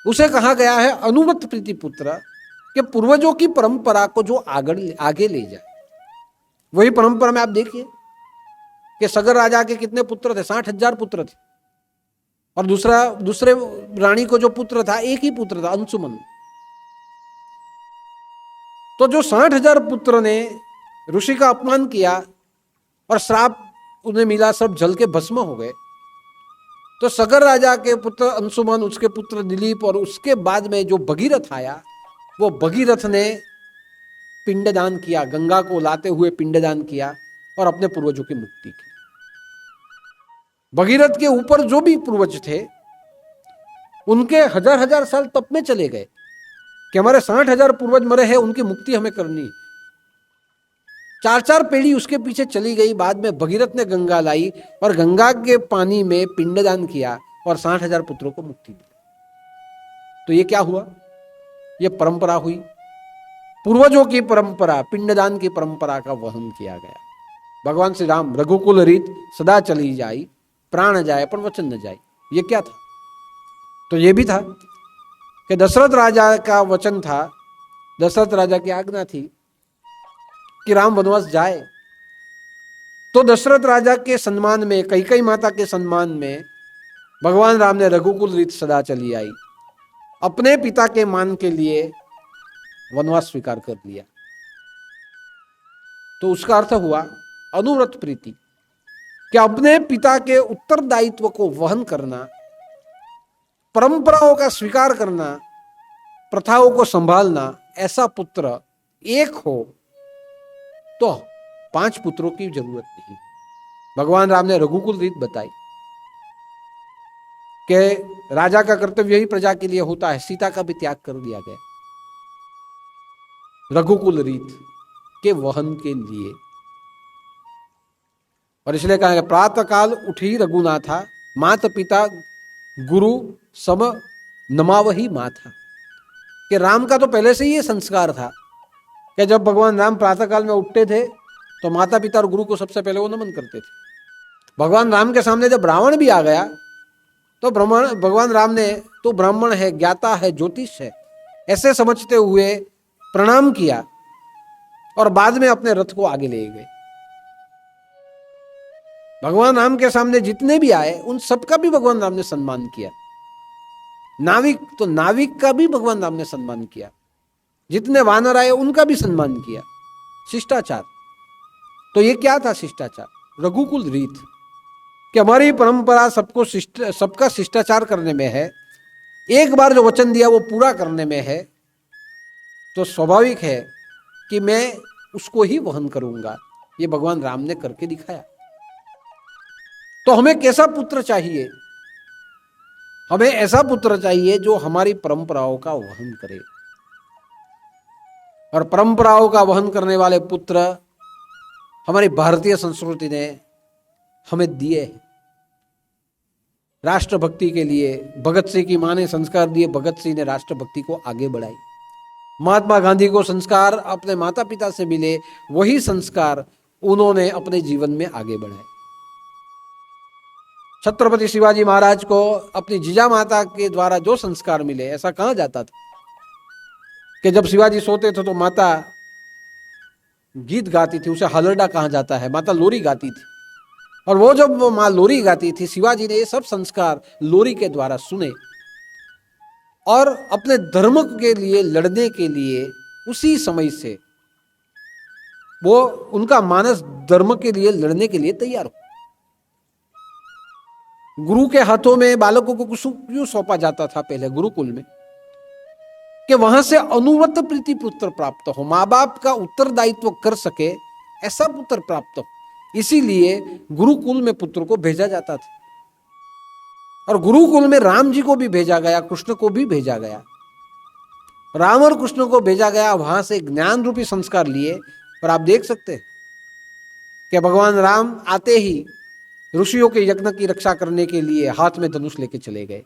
उसे कहा गया है अनुव्रत प्रीति पुत्र के पूर्वजों की परंपरा को जो आगे ले जाए। वही परंपरा में आप देखिए कि सगर राजा के कितने पुत्र थे, 60,000 पुत्र थे, और दूसरे रानी को जो पुत्र था एक ही पुत्र था, अंशुमन। तो जो 60,000 पुत्र ने ऋषि का अपमान किया और श्राप उन्हें मिला, सब जल के भस्म हो गए। तो सगर राजा के पुत्र अंशुमन, उसके पुत्र दिलीप और उसके बाद में जो भगीरथ आया, वो भगीरथ ने पिंडदान किया, गंगा को लाते हुए पिंडदान किया और अपने पूर्वजों की मुक्ति की। भगीरथ के ऊपर जो भी पूर्वज थे उनके हजार साल तप में चले गए कि हमारे 60,000 पूर्वज मरे हैं, उनकी मुक्ति हमें करनी। 4 पीढ़ी उसके पीछे चली गई। बाद में भगीरथ ने गंगा लाई और गंगा के पानी में पिंडदान किया और 60,000 पुत्रों को मुक्ति दी। तो ये क्या हुआ? ये परंपरा हुई, पूर्वजों की परंपरा, पिंडदान की परंपरा का वहन किया गया। भगवान श्री राम रघुकुल रीत सदा चली जाई, प्राण जाए पर वचन न जाए। ये क्या था? तो ये भी था कि दशरथ राजा का वचन था, दशरथ राजा की आज्ञा थी कि राम वनवास जाए। तो दशरथ राजा के सम्मान में, कैकेयी माता के सम्मान में भगवान राम ने रघुकुल रीत सदा चली आई, अपने पिता के मान के लिए वनवास स्वीकार कर लिया। तो उसका अर्थ हुआ अनुव्रत प्रीति, कि अपने पिता के उत्तरदायित्व को वहन करना, परंपराओं का स्वीकार करना, प्रथाओं को संभालना। ऐसा पुत्र एक हो तो 5 पुत्रों की जरूरत नहीं। भगवान राम ने रघुकुल रीत बताई कि राजा का कर्तव्य ही प्रजा के लिए होता है। सीता का भी त्याग कर दिया गया, रघुकुल रीत के वहन के लिए। और इसलिए कहा कि प्रातः काल उठी रघुनाथा, माता पिता गुरु सम नमावही माथा। कि राम का तो पहले से ही ये संस्कार था कि जब भगवान राम प्रातः काल में उठते थे तो माता पिता और गुरु को सबसे पहले वो नमन करते थे। भगवान राम के सामने जब रावण भी आ गया तो भगवान राम ने तो ब्राह्मण है, ज्ञाता है, ज्योतिष है, ऐसे समझते हुए प्रणाम किया और बाद में अपने रथ को आगे ले गए। भगवान राम के सामने जितने भी आए उन सबका भी भगवान राम ने सम्मान किया। नाविक का भी भगवान राम ने सम्मान किया, जितने वानर आए उनका भी सम्मान किया। शिष्टाचार। तो ये क्या था शिष्टाचार? रघुकुल रीत कि हमारी परंपरा सबका शिष्टाचार करने में है, एक बार जो वचन दिया वो पूरा करने में है, तो स्वाभाविक है कि मैं उसको ही वहन करूंगा। ये भगवान राम ने करके दिखाया। तो हमें कैसा पुत्र चाहिए? हमें ऐसा पुत्र चाहिए जो हमारी परंपराओं का वहन करे। और परंपराओं का वहन करने वाले पुत्र हमारी भारतीय संस्कृति ने हमें दिए हैं। राष्ट्रभक्ति के लिए भगत सिंह की मां ने संस्कार दिए, भगत सिंह ने राष्ट्रभक्ति को आगे बढ़ाई। महात्मा गांधी को संस्कार अपने माता पिता से मिले, वही संस्कार उन्होंने अपने जीवन में आगे बढ़ाए। छत्रपति शिवाजी महाराज को अपनी जीजा माता के द्वारा जो संस्कार मिले, ऐसा कहा जाता था कि जब शिवाजी सोते थे तो माता गीत गाती थी, उसे हलरडा कहा जाता है, माता लोरी गाती थी। और वो जब वो माँ लोरी गाती थी, शिवाजी ने ये सब संस्कार लोरी के द्वारा सुने और अपने धर्म के लिए लड़ने के लिए उसी समय से वो उनका मानस धर्म के लिए लड़ने के लिए तैयार हो। गुरु के हाथों में बालकों को क्यों सौंपा जाता था पहले गुरुकुल में? कि वहां से अनुवत प्रीति पुत्र प्राप्त हो, माँ बाप का उत्तरदायित्व कर सके ऐसा पुत्र प्राप्त हो। इसीलिए गुरुकुल में पुत्र को भेजा जाता था। और गुरुकुल में राम जी को भी भेजा गया, कृष्ण को भी भेजा गया। राम और कृष्ण को भेजा गया, वहां से ज्ञान रूपी संस्कार लिए। और आप देख सकते हैं कि भगवान राम आते ही ऋषियों के यज्ञ की रक्षा करने के लिए हाथ में धनुष लेके चले गए।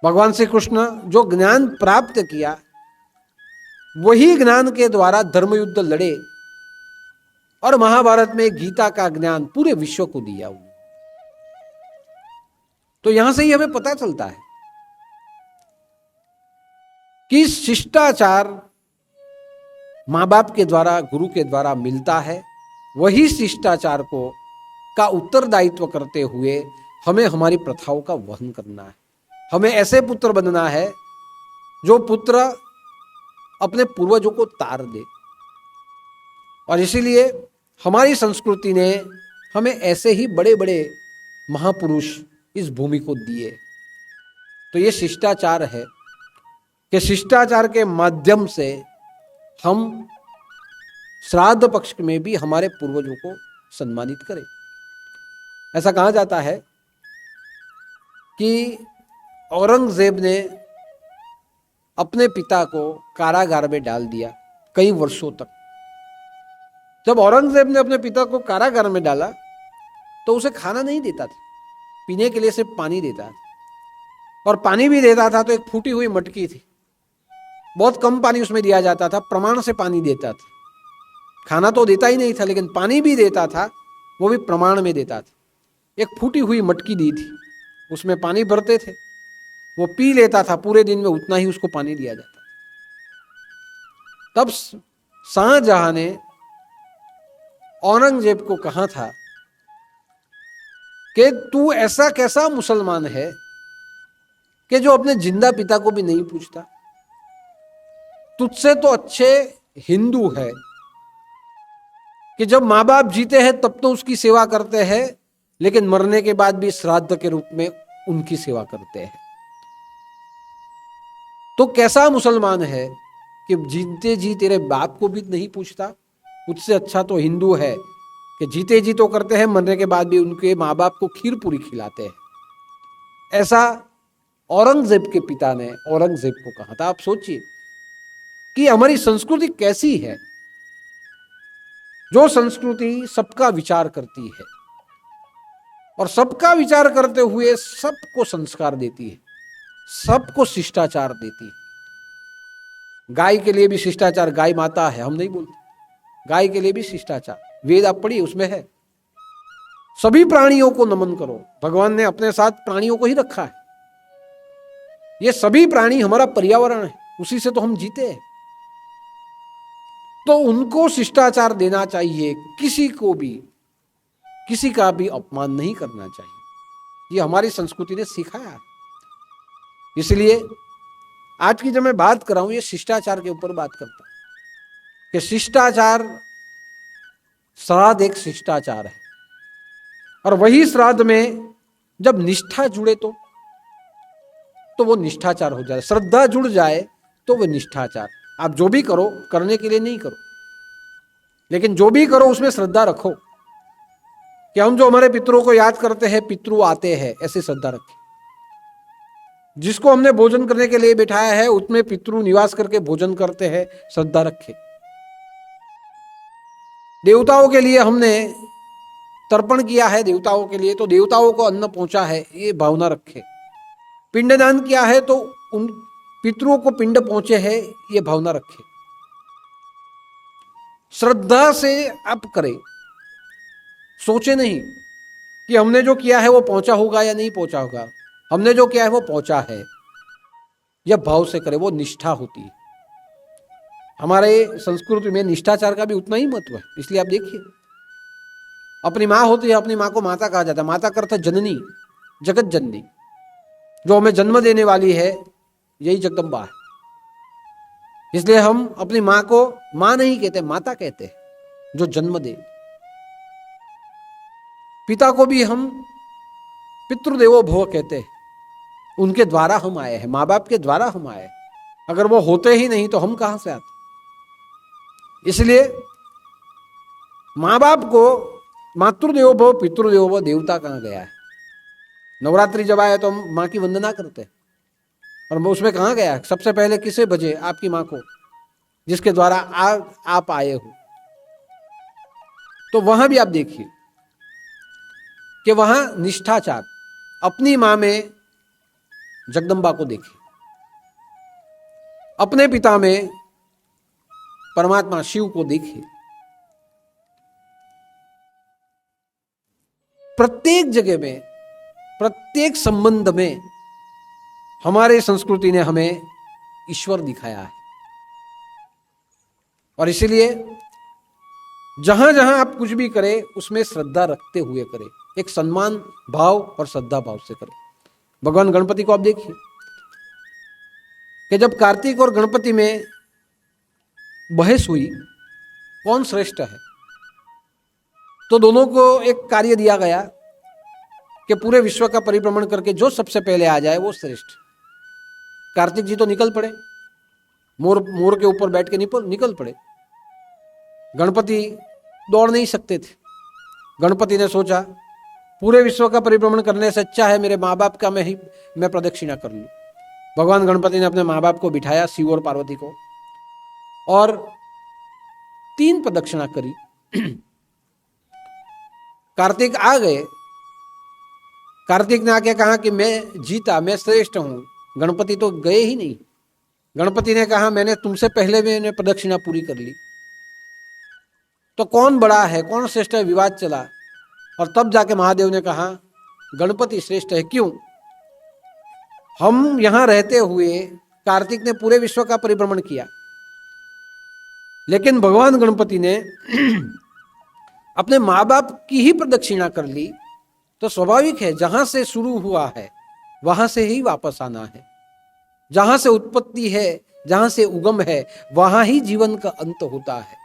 भगवान श्री कृष्ण जो ज्ञान प्राप्त किया, वही ज्ञान के द्वारा धर्मयुद्ध लड़े और महाभारत में गीता का ज्ञान पूरे विश्व को दिया। तो यहां से ही हमें पता चलता है कि शिष्टाचार मां बाप के द्वारा, गुरु के द्वारा मिलता है। वही शिष्टाचार को का उत्तरदायित्व करते हुए हमें हमारी प्रथाओं का वहन करना है। हमें ऐसे पुत्र बनना है जो पुत्र अपने पूर्वजों को तार दे। और इसीलिए हमारी संस्कृति ने हमें ऐसे ही बड़े बड़े महापुरुष इस भूमि को दिए। तो ये शिष्टाचार है कि शिष्टाचार के माध्यम से हम श्राद्ध पक्ष में भी हमारे पूर्वजों को सम्मानित करें। ऐसा कहा जाता है कि औरंगजेब ने अपने पिता को कारागार में डाल दिया कई वर्षों तक। जब औरंगजेब ने अपने पिता को कारागार में डाला तो उसे खाना नहीं देता था, पीने के लिए सिर्फ पानी देता था। और पानी भी देता था तो एक फूटी हुई मटकी थी, बहुत कम पानी उसमें दिया जाता था, प्रमाण से पानी देता था। खाना तो देता ही नहीं था, लेकिन पानी भी देता था, वो भी प्रमाण में देता था। एक फूटी हुई मटकी दी थी, उसमें पानी भरते थे, वो पी लेता था, पूरे दिन में उतना ही उसको पानी दिया जाता। तब शाहजहां ने औरंगजेब को कहा था कि तू ऐसा कैसा मुसलमान है कि जो अपने जिंदा पिता को भी नहीं पूछता? तुझसे तो अच्छे हिंदू है कि जब माँ बाप जीते हैं तब तो उसकी सेवा करते हैं, लेकिन मरने के बाद भी श्राद्ध के रूप में उनकी सेवा करते हैं। तो कैसा मुसलमान है कि जीते जी तेरे बाप को भी नहीं पूछता? उससे अच्छा तो हिंदू है कि जीते जी तो करते हैं, मरने के बाद भी उनके माँ बाप को खीर पूरी खिलाते हैं। ऐसा औरंगजेब के पिता ने औरंगजेब को कहा था। आप सोचिए कि हमारी संस्कृति कैसी है। जो संस्कृति सबका विचार करती है और सबका विचार करते हुए सबको संस्कार देती है, सबको शिष्टाचार देती है। गाय के लिए भी शिष्टाचार, गाय माता है, हम नहीं बोलते, गाय के लिए भी शिष्टाचार, वेद आप पढ़िए उसमें है। सभी प्राणियों को नमन करो, भगवान ने अपने साथ प्राणियों को ही रखा है। ये सभी प्राणी हमारा पर्यावरण है, उसी से तो हम जीते हैं, तो उनको शिष्टाचार देना चाहिए। किसी को भी, किसी का भी अपमान नहीं करना चाहिए, ये हमारी संस्कृति ने सिखाया है। इसलिए आज की जब मैं बात कर रहा हूं, ये शिष्टाचार के ऊपर बात करता हूं कि शिष्टाचार, श्राद्ध एक शिष्टाचार है, और वही श्राद्ध में जब निष्ठा जुड़े तो वो निष्ठाचार हो जाए, श्रद्धा जुड़ जाए तो वो निष्ठाचार। आप जो भी करो, करने के लिए नहीं करो, लेकिन जो भी करो उसमें श्रद्धा रखो कि हम जो हमारे पितरों को याद करते हैं, पितृ आते हैं, ऐसी श्रद्धा रखें। जिसको हमने भोजन करने के लिए बिठाया है उसमें पितृ निवास करके भोजन करते हैं, श्रद्धा रखें। देवताओं के लिए हमने तर्पण किया है, देवताओं के लिए, तो देवताओं को अन्न पहुंचा है, ये भावना रखें। पिंडदान किया है तो उन पितरों को पिंड पहुंचे हैं, ये भावना रखें। श्रद्धा से आप करें, सोचे नहीं कि हमने जो किया है वो पहुंचा होगा या नहीं पहुंचा होगा, हमने जो किया है वो पहुंचा है, यह भाव से करे, वो निष्ठा होती है। हमारे संस्कृति में निष्ठाचार का भी उतना ही महत्व है। इसलिए आप देखिए, अपनी माँ होती है, अपनी माँ को माता कहा जाता है। माता का अर्थ जननी, जगत जननी, जो हमें जन्म देने वाली है, यही जगदम्बा है। इसलिए हम अपनी माँ को माँ नहीं कहते, माता कहते हैं, जो जन्म दे। पिता को भी हम पितृदेवो भव कहते हैं, उनके द्वारा हम आए हैं, माँ बाप के द्वारा हम आए। अगर वो होते ही नहीं तो हम कहां से आते। इसलिए माँ बाप को मातृदेवो भव, पितृदेवो भव, देवता कहाँ गया है। नवरात्रि जब आए तो हम माँ की वंदना करते हैं, और उसमें कहाँ गया, सबसे पहले किसे भजे, आपकी माँ को, जिसके द्वारा आप आए हो। तो वहां भी आप देखिए कि वहां निष्ठाचार, अपनी माँ में जगदम्बा को देखिए, अपने पिता में परमात्मा शिव को देखिए। प्रत्येक जगह में, प्रत्येक संबंध में हमारे संस्कृति ने हमें ईश्वर दिखाया है। और इसलिए जहां जहां आप कुछ भी करें उसमें श्रद्धा रखते हुए करें, एक सम्मान भाव और श्रद्धा भाव से करें। भगवान गणपति को आप देखिए कि जब कार्तिक और गणपति में बहस हुई कौन श्रेष्ठ है, तो दोनों को एक कार्य दिया गया कि पूरे विश्व का परिभ्रमण करके जो सबसे पहले आ जाए वो श्रेष्ठ। कार्तिक जी तो निकल पड़े, मोर के ऊपर बैठ के निकल पड़े। गणपति दौड़ नहीं सकते थे। गणपति ने सोचा पूरे विश्व का परिभ्रमण करने से अच्छा है मेरे माँ बाप का मैं प्रदक्षिणा कर लूं। भगवान गणपति ने अपने माँ बाप को बिठाया, शिव और पार्वती को, और 3 प्रदक्षिणा करी। कार्तिक आ गए। कार्तिक ने आके कहा कि मैं जीता, मैं श्रेष्ठ हूं। गणपति तो गए ही नहीं। गणपति ने कहा मैंने तुमसे पहले मैंने प्रदक्षिणा पूरी कर ली, तो कौन बड़ा है, कौन श्रेष्ठ है, विवाद चला। और तब जाके महादेव ने कहा गणपति श्रेष्ठ है। क्यों? हम यहां रहते हुए कार्तिक ने पूरे विश्व का परिभ्रमण किया, लेकिन भगवान गणपति ने अपने माँ बाप की ही प्रदक्षिणा कर ली। तो स्वाभाविक है, जहां से शुरू हुआ है वहां से ही वापस आना है। जहां से उत्पत्ति है, जहां से उगम है, वहां ही जीवन का अंत होता है।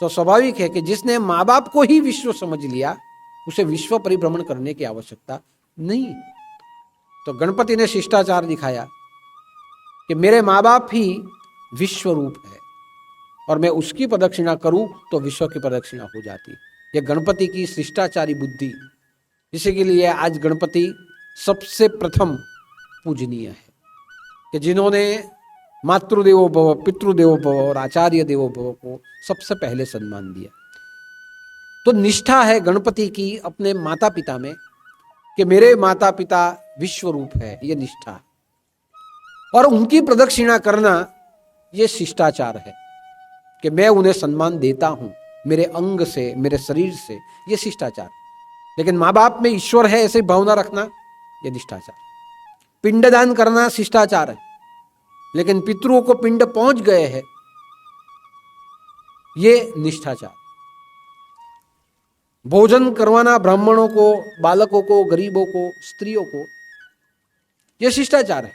तो स्वाभाविक है कि जिसने माँ बाप को ही विश्व समझ लिया, उसे विश्व परिभ्रमण करने की आवश्यकता नहीं। तो गणपति ने शिष्टाचार दिखाया कि मेरे माँ बाप ही विश्व रूप है, और मैं उसकी प्रदक्षिणा करूं तो विश्व की प्रदक्षिणा हो जाती। यह गणपति की शिष्टाचारी बुद्धि। इसी के लिए आज गणपति सबसे प्रथम पूजनीय है, कि जिन्होंने मातृदेवो भव, पितृदेवो भव और आचार्य देवो भव को सबसे पहले सम्मान दिया। तो निष्ठा है गणपति की अपने माता पिता में कि मेरे माता पिता विश्व रूप है, ये निष्ठा है। और उनकी प्रदक्षिणा करना ये शिष्टाचार है कि मैं उन्हें सम्मान देता हूं मेरे अंग से, मेरे शरीर से, ये शिष्टाचार। लेकिन माँ बाप में ईश्वर है ऐसे भावना रखना ये निष्ठाचार। पिंडदान करना शिष्टाचार है, लेकिन पितरों को पिंड पहुंच गए हैं ये निष्ठाचार। भोजन करवाना ब्राह्मणों को, बालकों को, गरीबों को, स्त्रियों को, यह शिष्टाचार है।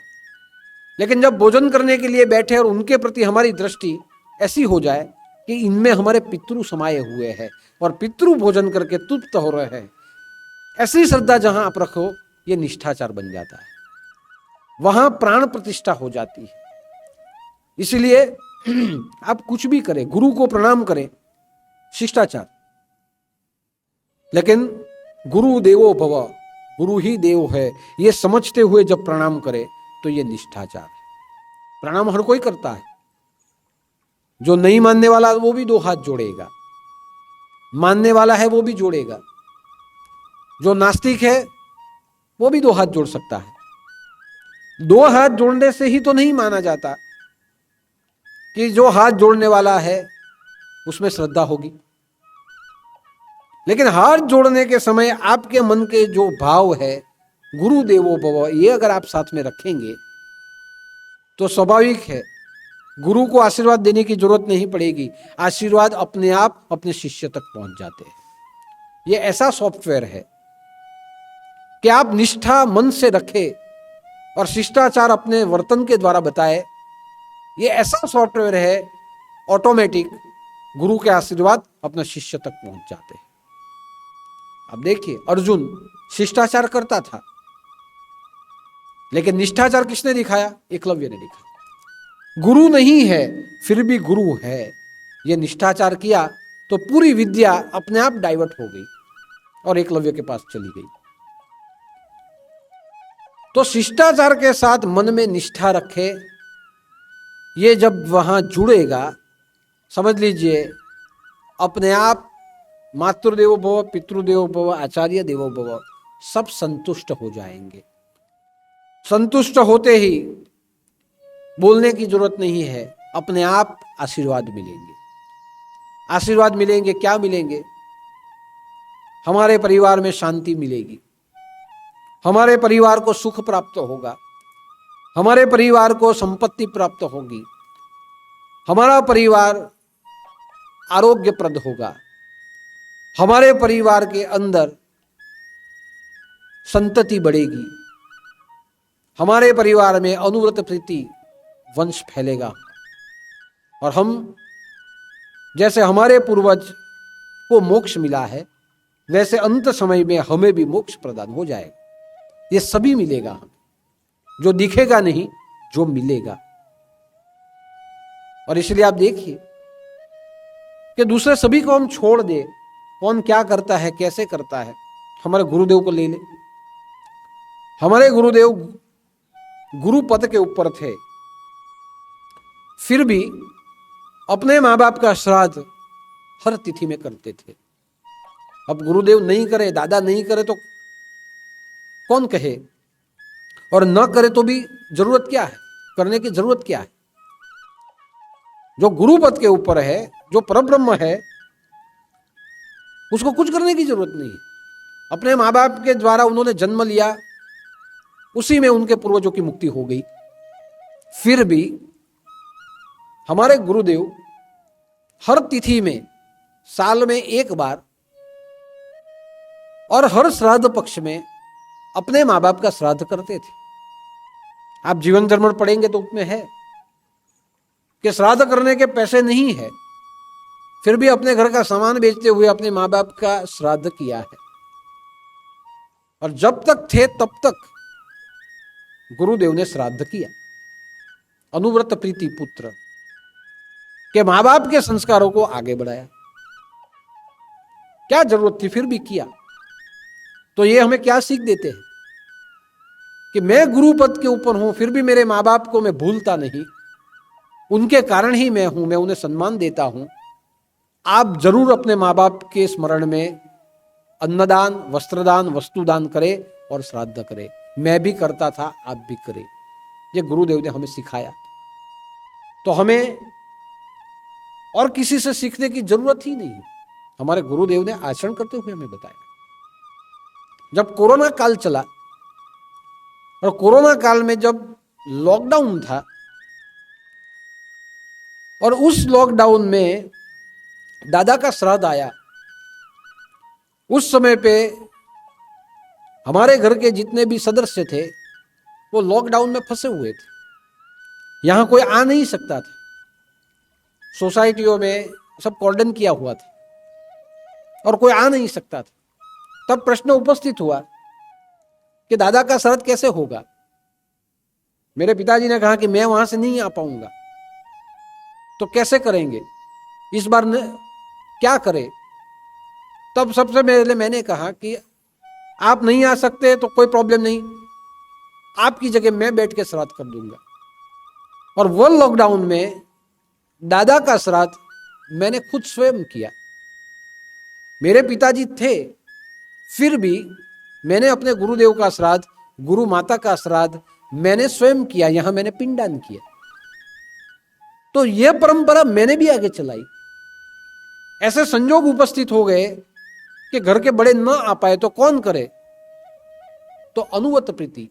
लेकिन जब भोजन करने के लिए बैठे और उनके प्रति हमारी दृष्टि ऐसी हो जाए कि इनमें हमारे पितृ समाये हुए हैं और पितृ भोजन करके तृप्त हो रहे हैं, ऐसी श्रद्धा जहां आप रखो ये निष्ठाचार बन जाता है, वहां प्राण प्रतिष्ठा हो जाती है। इसलिए आप कुछ भी करें, गुरु को प्रणाम करें, शिष्टाचार। लेकिन गुरु देवो भव, गुरु ही देव है, ये समझते हुए जब प्रणाम करे तो ये निष्ठाचार है। प्रणाम हर कोई करता है, जो नहीं मानने वाला वो भी 2 हाथ जोड़ेगा, मानने वाला है वो भी जोड़ेगा, जो नास्तिक है वो भी 2 हाथ जोड़ सकता है। 2 हाथ जोड़ने से ही तो नहीं माना जाता कि जो हाथ जोड़ने वाला है उसमें श्रद्धा होगी। लेकिन हाथ जोड़ने के समय आपके मन के जो भाव है गुरु देवो भव, ये अगर आप साथ में रखेंगे तो स्वाभाविक है गुरु को आशीर्वाद देने की जरूरत नहीं पड़ेगी, आशीर्वाद अपने आप अपने शिष्य तक पहुंच जाते हैं। ये ऐसा सॉफ्टवेयर है कि आप निष्ठा मन से रखें और शिष्टाचार अपने वर्तन के द्वारा बताए। ये ऐसा सॉफ्टवेयर है, ऑटोमेटिक गुरु के आशीर्वाद अपने शिष्य तक पहुंच जाते हैं। अब देखिए, अर्जुन शिष्टाचार करता था, लेकिन निष्ठाचार किसने दिखाया? एकलव्य ने दिखाया। गुरु नहीं है फिर भी गुरु है, यह निष्ठाचार किया तो पूरी विद्या अपने आप डाइवर्ट हो गई और एकलव्य के पास चली गई। तो शिष्टाचार के साथ मन में निष्ठा रखे, ये जब वहां जुड़ेगा, समझ लीजिए अपने आप मातृदेवो भव, पितृदेवो भव, आचार्य देवो भव सब संतुष्ट हो जाएंगे। संतुष्ट होते ही बोलने की जरूरत नहीं है, अपने आप आशीर्वाद मिलेंगे। आशीर्वाद मिलेंगे, क्या मिलेंगे? हमारे परिवार में शांति मिलेगी, हमारे परिवार को सुख प्राप्त होगा, हमारे परिवार को संपत्ति प्राप्त होगी, हमारा परिवार आरोग्यप्रद होगा, हमारे परिवार के अंदर संतति बढ़ेगी, हमारे परिवार में अनुव्रत प्रीति वंश फैलेगा और हम जैसे हमारे पूर्वज को मोक्ष मिला है वैसे अंत समय में हमें भी मोक्ष प्रदान हो जाएगा। ये सभी मिलेगा हमें, जो दिखेगा नहीं, जो मिलेगा। और इसलिए आप देखिए कि दूसरे सभी को हम छोड़ दे, कौन क्या करता है, कैसे करता है, हमारे गुरुदेव को ले ले। हमारे गुरुदेव गुरु पद के ऊपर थे, फिर भी अपने माँ बाप का श्राद्ध हर तिथि में करते थे। अब गुरुदेव नहीं करे, दादा नहीं करे तो कौन कहे, और न करे तो भी जरूरत क्या है, करने की जरूरत क्या है? जो गुरु पद के ऊपर है, जो परब्रह्म है, उसको कुछ करने की जरूरत नहीं है। अपने माँ बाप के द्वारा उन्होंने जन्म लिया, उसी में उनके पूर्वजों की मुक्ति हो गई। फिर भी हमारे गुरुदेव हर तिथि में, साल में एक बार और हर श्राद्ध पक्ष में अपने माँ बाप का श्राद्ध करते थे। आप जीवन धर्म पढ़ेंगे तो उसमें है कि श्राद्ध करने के पैसे नहीं है, फिर भी अपने घर का सामान बेचते हुए अपने माँ बाप का श्राद्ध किया है। और जब तक थे तब तक गुरुदेव ने श्राद्ध किया। अनुव्रत प्रीति पुत्र के मां बाप के संस्कारों को आगे बढ़ाया। क्या जरूरत थी, फिर भी किया। तो ये हमें क्या सीख देते हैं कि मैं गुरु पद के ऊपर हूं, फिर भी मेरे मां बाप को मैं भूलता नहीं, उनके कारण ही मैं हूं, मैं उन्हें सम्मान देता हूं। आप जरूर अपने माँ बाप के स्मरण में अन्नदान, वस्त्रदान, वस्तुदान करें और श्राद्ध करें। मैं भी करता था, आप भी करें। ये गुरुदेव ने हमें सिखाया। तो हमें और किसी से सीखने की जरूरत ही नहीं। हमारे गुरुदेव ने आचरण करते हुए हमें बताया। जब कोरोना काल चला और कोरोना काल में जब लॉकडाउन था और उस लॉकडाउन में दादा का श्राद्ध आया, उस समय पे हमारे घर के जितने भी सदस्य थे वो लॉकडाउन में फंसे हुए थे। यहां कोई आ नहीं सकता था। सोसाइटियों में सब कॉर्डन किया हुआ था और कोई आ नहीं सकता था। तब प्रश्न उपस्थित हुआ कि दादा का श्राद्ध कैसे होगा। मेरे पिताजी ने कहा कि मैं वहां से नहीं आ पाऊंगा, तो कैसे करेंगे, इस बार क्या करें। तब सबसे पहले मैंने कहा कि आप नहीं आ सकते तो कोई प्रॉब्लम नहीं, आपकी जगह मैं बैठ के श्राद्ध कर दूंगा। और वो लॉकडाउन में दादा का श्राद्ध मैंने खुद स्वयं किया। मेरे पिताजी थे, फिर भी मैंने अपने गुरुदेव का श्राद्ध, गुरु माता का श्राद्ध मैंने स्वयं किया। यहां मैंने पिंडदान किया। तो यह परंपरा मैंने भी आगे चलाई। ऐसे संजोग उपस्थित हो गए कि घर के बड़े न आ पाए तो कौन करे। तो अनुवत प्रीति,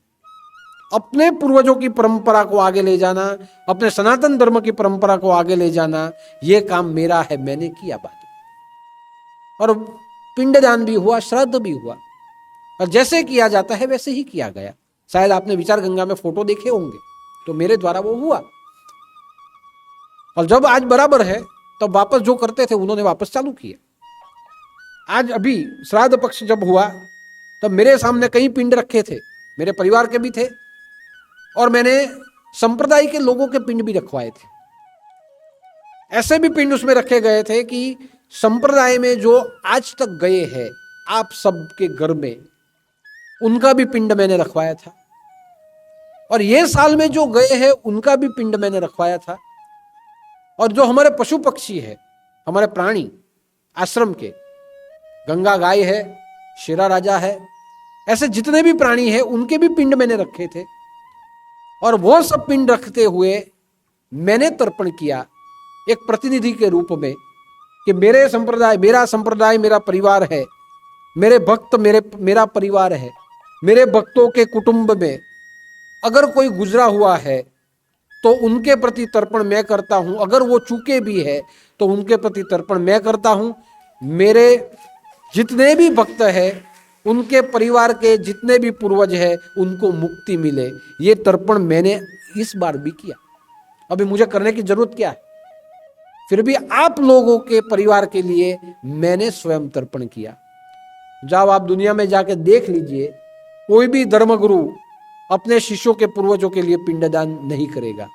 अपने पूर्वजों की परंपरा को आगे ले जाना, अपने सनातन धर्म की परंपरा को आगे ले जाना, यह काम मेरा है, मैंने किया बात। और पिंडदान भी हुआ, श्राद्ध भी हुआ, और जैसे किया जाता है वैसे ही किया गया। शायद आपने विचार गंगा में फोटो देखे होंगे, तो मेरे द्वारा वो हुआ। और जब आज बराबर है तब वापस जो करते थे उन्होंने वापस चालू किया। आज अभी श्राद्ध पक्ष जब हुआ तब मेरे सामने कई पिंड रखे थे, मेरे परिवार के भी थे, और मैंने संप्रदाय के लोगों के पिंड भी रखवाए थे। ऐसे भी पिंड उसमें रखे गए थे कि संप्रदाय में जो आज तक गए हैं आप सबके घर में, उनका भी पिंड मैंने रखवाया था। और ये साल में जो गए हैं उनका भी पिंड मैंने रखवाया था। और जो हमारे पशु पक्षी है, हमारे प्राणी आश्रम के, गंगा गाय है, शेरा राजा है, ऐसे जितने भी प्राणी हैं उनके भी पिंड मैंने रखे थे। और वो सब पिंड रखते हुए मैंने तर्पण किया एक प्रतिनिधि के रूप में कि मेरा संप्रदाय मेरा परिवार है, मेरे भक्त मेरा परिवार है। मेरे भक्तों के कुटुंब में अगर कोई गुजरा हुआ है तो उनके प्रति तर्पण मैं करता हूं। अगर वो चूके भी है तो उनके प्रति तर्पण मैं करता हूं। मेरे जितने भी भक्त हैं, उनके परिवार के जितने भी पूर्वज हैं, उनको मुक्ति मिले, ये तर्पण मैंने इस बार भी किया। अभी मुझे करने की जरूरत क्या है? फिर भी आप लोगों के परिवार के लिए मैंने स्वयं तर्पण किया। जाओ आप दुनिया में जाके देख लीजिए, कोई भी धर्मगुरु अपने शिष्यों के पूर्वजों के लिए पिंडदान नहीं करेगा,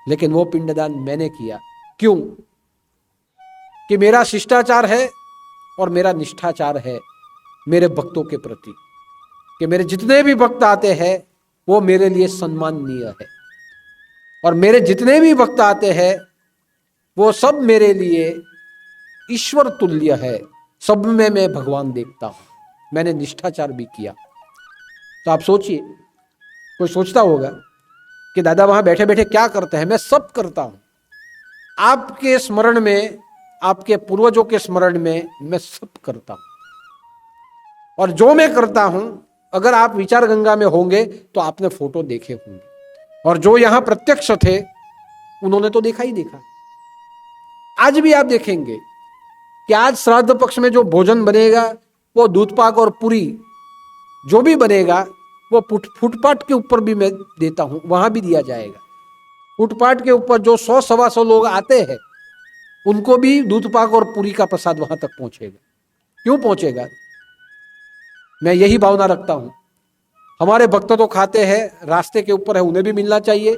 लेकिन वो पिंडदान मैंने किया। क्यों? कि मेरा शिष्टाचार है और मेरा निष्ठाचार है मेरे भक्तों के प्रति, कि मेरे जितने भी भक्त आते हैं वो मेरे लिए सम्माननीय है, और मेरे जितने भी भक्त आते हैं वो सब मेरे लिए ईश्वर तुल्य है। सब में मैं भगवान देखता हूं। मैंने निष्ठाचार भी किया। तो आप सोचिए, कोई सोचता होगा कि दादा वहां बैठे बैठे क्या करते हैं। मैं सब करता हूं। आपके स्मरण में, आपके पूर्वजों के स्मरण में मैं सब करता हूं। और जो मैं करता हूं, अगर आप विचार गंगा में होंगे तो आपने फोटो देखे होंगे, और जो यहां प्रत्यक्ष थे उन्होंने तो देखा ही देखा। आज भी आप देखेंगे कि आज श्राद्ध पक्ष में जो भोजन बनेगा वो दूध पाक और पूरी जो भी बनेगा वो फुटपाथ के ऊपर भी मैं देता हूं, वहां भी दिया जाएगा। फुटपाथ के ऊपर जो 100-125 लोग आते हैं उनको भी दूध पाक और पूरी का प्रसाद वहां तक पहुंचेगा। क्यों पहुंचेगा? मैं यही भावना रखता हूं। हमारे भक्त तो खाते हैं, रास्ते के ऊपर है, उन्हें भी मिलना चाहिए।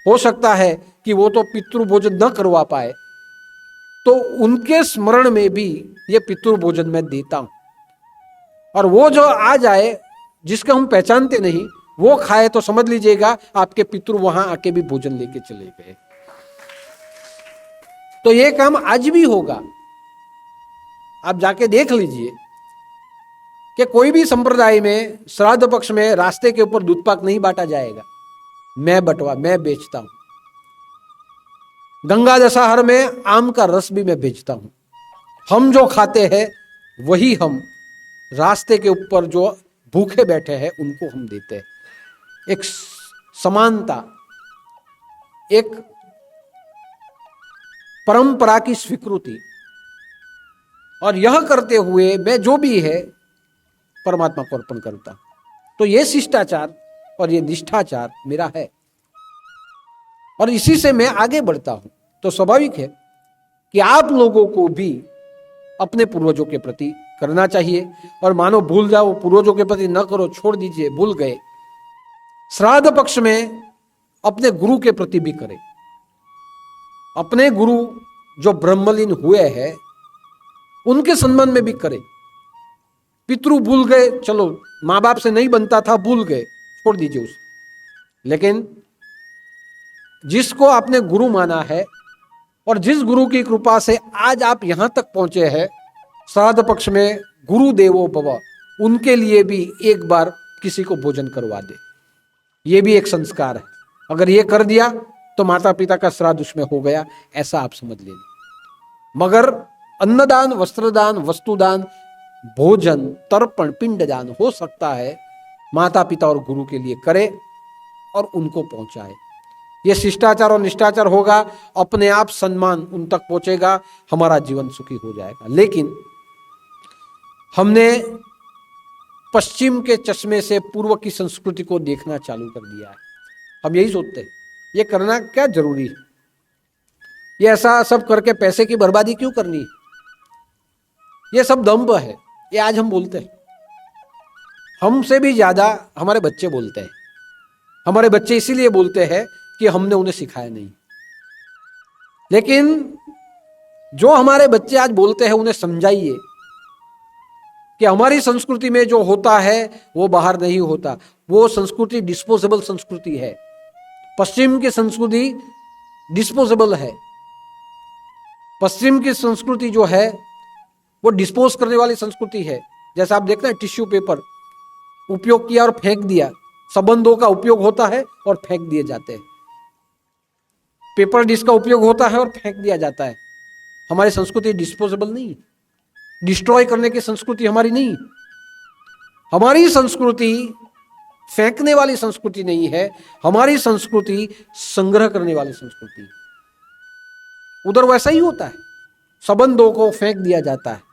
हो सकता है कि वो तो पितृ भोजन न करवा पाए, तो उनके स्मरण में भी ये पितृ भोजन मैं देता हूं। और वो जो आ जाए जिसका हम पहचानते नहीं, वो खाए तो समझ लीजिएगा आपके पितृ वहां आके भी भोजन लेके चले गए। तो ये काम आज भी होगा। आप जाके देख लीजिए कि कोई भी संप्रदाय में श्राद्ध पक्ष में रास्ते के ऊपर दूध पाक नहीं बांटा जाएगा। मैं बेचता हूं। गंगा दशहरा में आम का रस भी मैं बेचता हूं। हम जो खाते हैं वही हम रास्ते के ऊपर जो भूखे बैठे हैं उनको हम देते हैं। एक समानता, एक परंपरा की स्वीकृति, और यह करते हुए मैं जो भी है परमात्मा को अर्पण करता हूं। तो यह शिष्टाचार और यह निष्ठाचार मेरा है और इसी से मैं आगे बढ़ता हूं। तो स्वाभाविक है कि आप लोगों को भी अपने पूर्वजों के प्रति करना चाहिए। और मानो भूल जाओ, पूर्वजों के प्रति न करो, छोड़ दीजिए, भूल गए, श्राद्ध पक्ष में अपने गुरु के प्रति भी करें। अपने गुरु जो ब्रह्मलीन हुए हैं उनके सम्मान में भी करें। पितृ भूल गए, चलो माँ बाप से नहीं बनता था, भूल गए, छोड़ दीजिए उसे। लेकिन जिसको आपने गुरु माना है और जिस गुरु की कृपा से आज आप यहां तक पहुंचे हैं, श्राद्ध पक्ष में गुरु देवो भव, उनके लिए भी एक बार किसी को भोजन करवा दे। ये भी एक संस्कार है। अगर ये कर दिया तो माता पिता का श्राद्ध उसमें हो गया, ऐसा आप समझ लेना। मगर अन्नदान, वस्त्रदान, वस्तुदान, भोजन, तर्पण, पिंडदान हो सकता है माता पिता और गुरु के लिए करे और उनको पहुंचाए। यह शिष्टाचार और निष्ठाचार होगा, अपने आप सम्मान उन तक पहुंचेगा, हमारा जीवन सुखी हो जाएगा। लेकिन हमने पश्चिम के चश्मे से पूर्व की संस्कृति को देखना चालू कर दिया है। हम यही सोचते हैं ये करना क्या जरूरी है, ये ऐसा सब करके पैसे की बर्बादी क्यों करनी है, ये सब दंभ है। ये आज हम बोलते हैं, हमसे भी ज्यादा हमारे बच्चे बोलते हैं। हमारे बच्चे इसीलिए बोलते हैं कि हमने उन्हें सिखाया नहीं। लेकिन जो हमारे बच्चे आज बोलते हैं उन्हें समझाइए कि हमारी संस्कृति में जो होता है वो बाहर नहीं होता। वो संस्कृति डिस्पोजेबल संस्कृति है। पश्चिम की संस्कृति डिस्पोजेबल है। पश्चिम की संस्कृति जो है वो डिस्पोज करने वाली संस्कृति है। जैसा आप देखते हैं टिश्यू पेपर उपयोग किया और फेंक दिया, संबंधों का उपयोग होता है और फेंक दिए जाते हैं। पेपर डिश का उपयोग होता है और फेंक दिया जाता है। हमारी संस्कृति डिस्पोजेबल नहीं, डिस्ट्रॉय करने की संस्कृति हमारी नहीं। हमारी संस्कृति फेंकने वाली संस्कृति नहीं है, हमारी संस्कृति संग्रह करने वाली संस्कृति। उधर वैसा ही होता है, संबंधों को फेंक दिया जाता है।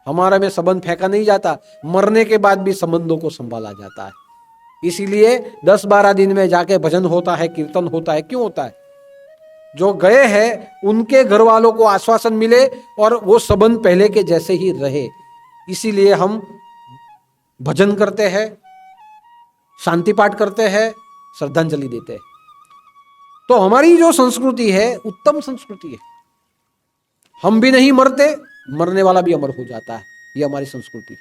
हमारे में संबंध फेंका नहीं जाता, मरने के बाद भी संबंधों को संभाला जाता है। इसीलिए 10-12 दिन में जाके भजन होता है, कीर्तन होता है। क्यों होता है? जो गए हैं उनके घर वालों को आश्वासन मिले और वो संबंध पहले के जैसे ही रहे। इसीलिए हम भजन करते हैं, शांति पाठ करते हैं, श्रद्धांजलि देते हैं। तो हमारी जो संस्कृति है उत्तम संस्कृति है। हम भी नहीं मरते, मरने वाला भी अमर हो जाता है। ये हमारी संस्कृति।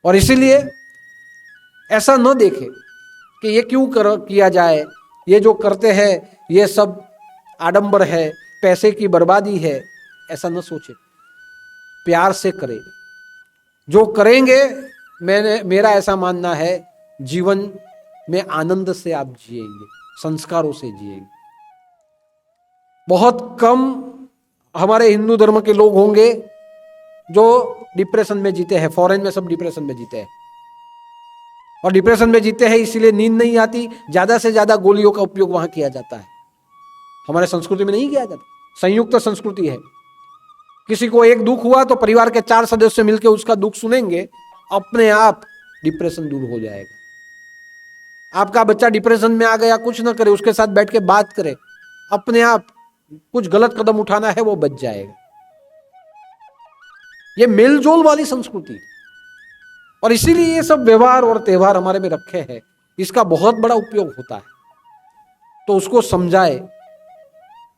और इसीलिए ऐसा न देखे कि ये क्यों किया जाए, ये जो करते हैं ये सब आडंबर है, पैसे की बर्बादी है, ऐसा न सोचे। प्यार से करें। जो करेंगे, मेरा ऐसा मानना है, जीवन में आनंद से आप जिएंगे, संस्कारों से जिएंगे। बहुत कम हमारे हिंदू धर्म के लोग होंगे जो डिप्रेशन में जीते हैं। फॉरेन में सब डिप्रेशन में जीते हैं और डिप्रेशन में जीते हैं इसीलिए नींद नहीं आती, ज्यादा से ज्यादा गोलियों का उपयोग वहां किया जाता है। हमारे संस्कृति में नहीं किया जाता। संयुक्त संस्कृति है। किसी को एक दुख हुआ तो परिवार के 4 सदस्य मिलकर उसका दुख सुनेंगे, अपने आप डिप्रेशन दूर हो जाएगा। आपका बच्चा डिप्रेशन में आ गया, कुछ ना करे, उसके साथ बैठ के बात करे, अपने आप कुछ गलत कदम उठाना है वो बच जाएगा। ये मेलजोल वाली संस्कृति। और इसीलिए ये सब व्यवहार और त्यौहार हमारे में रखे हैं। इसका बहुत बड़ा उपयोग होता है। तो उसको समझाए।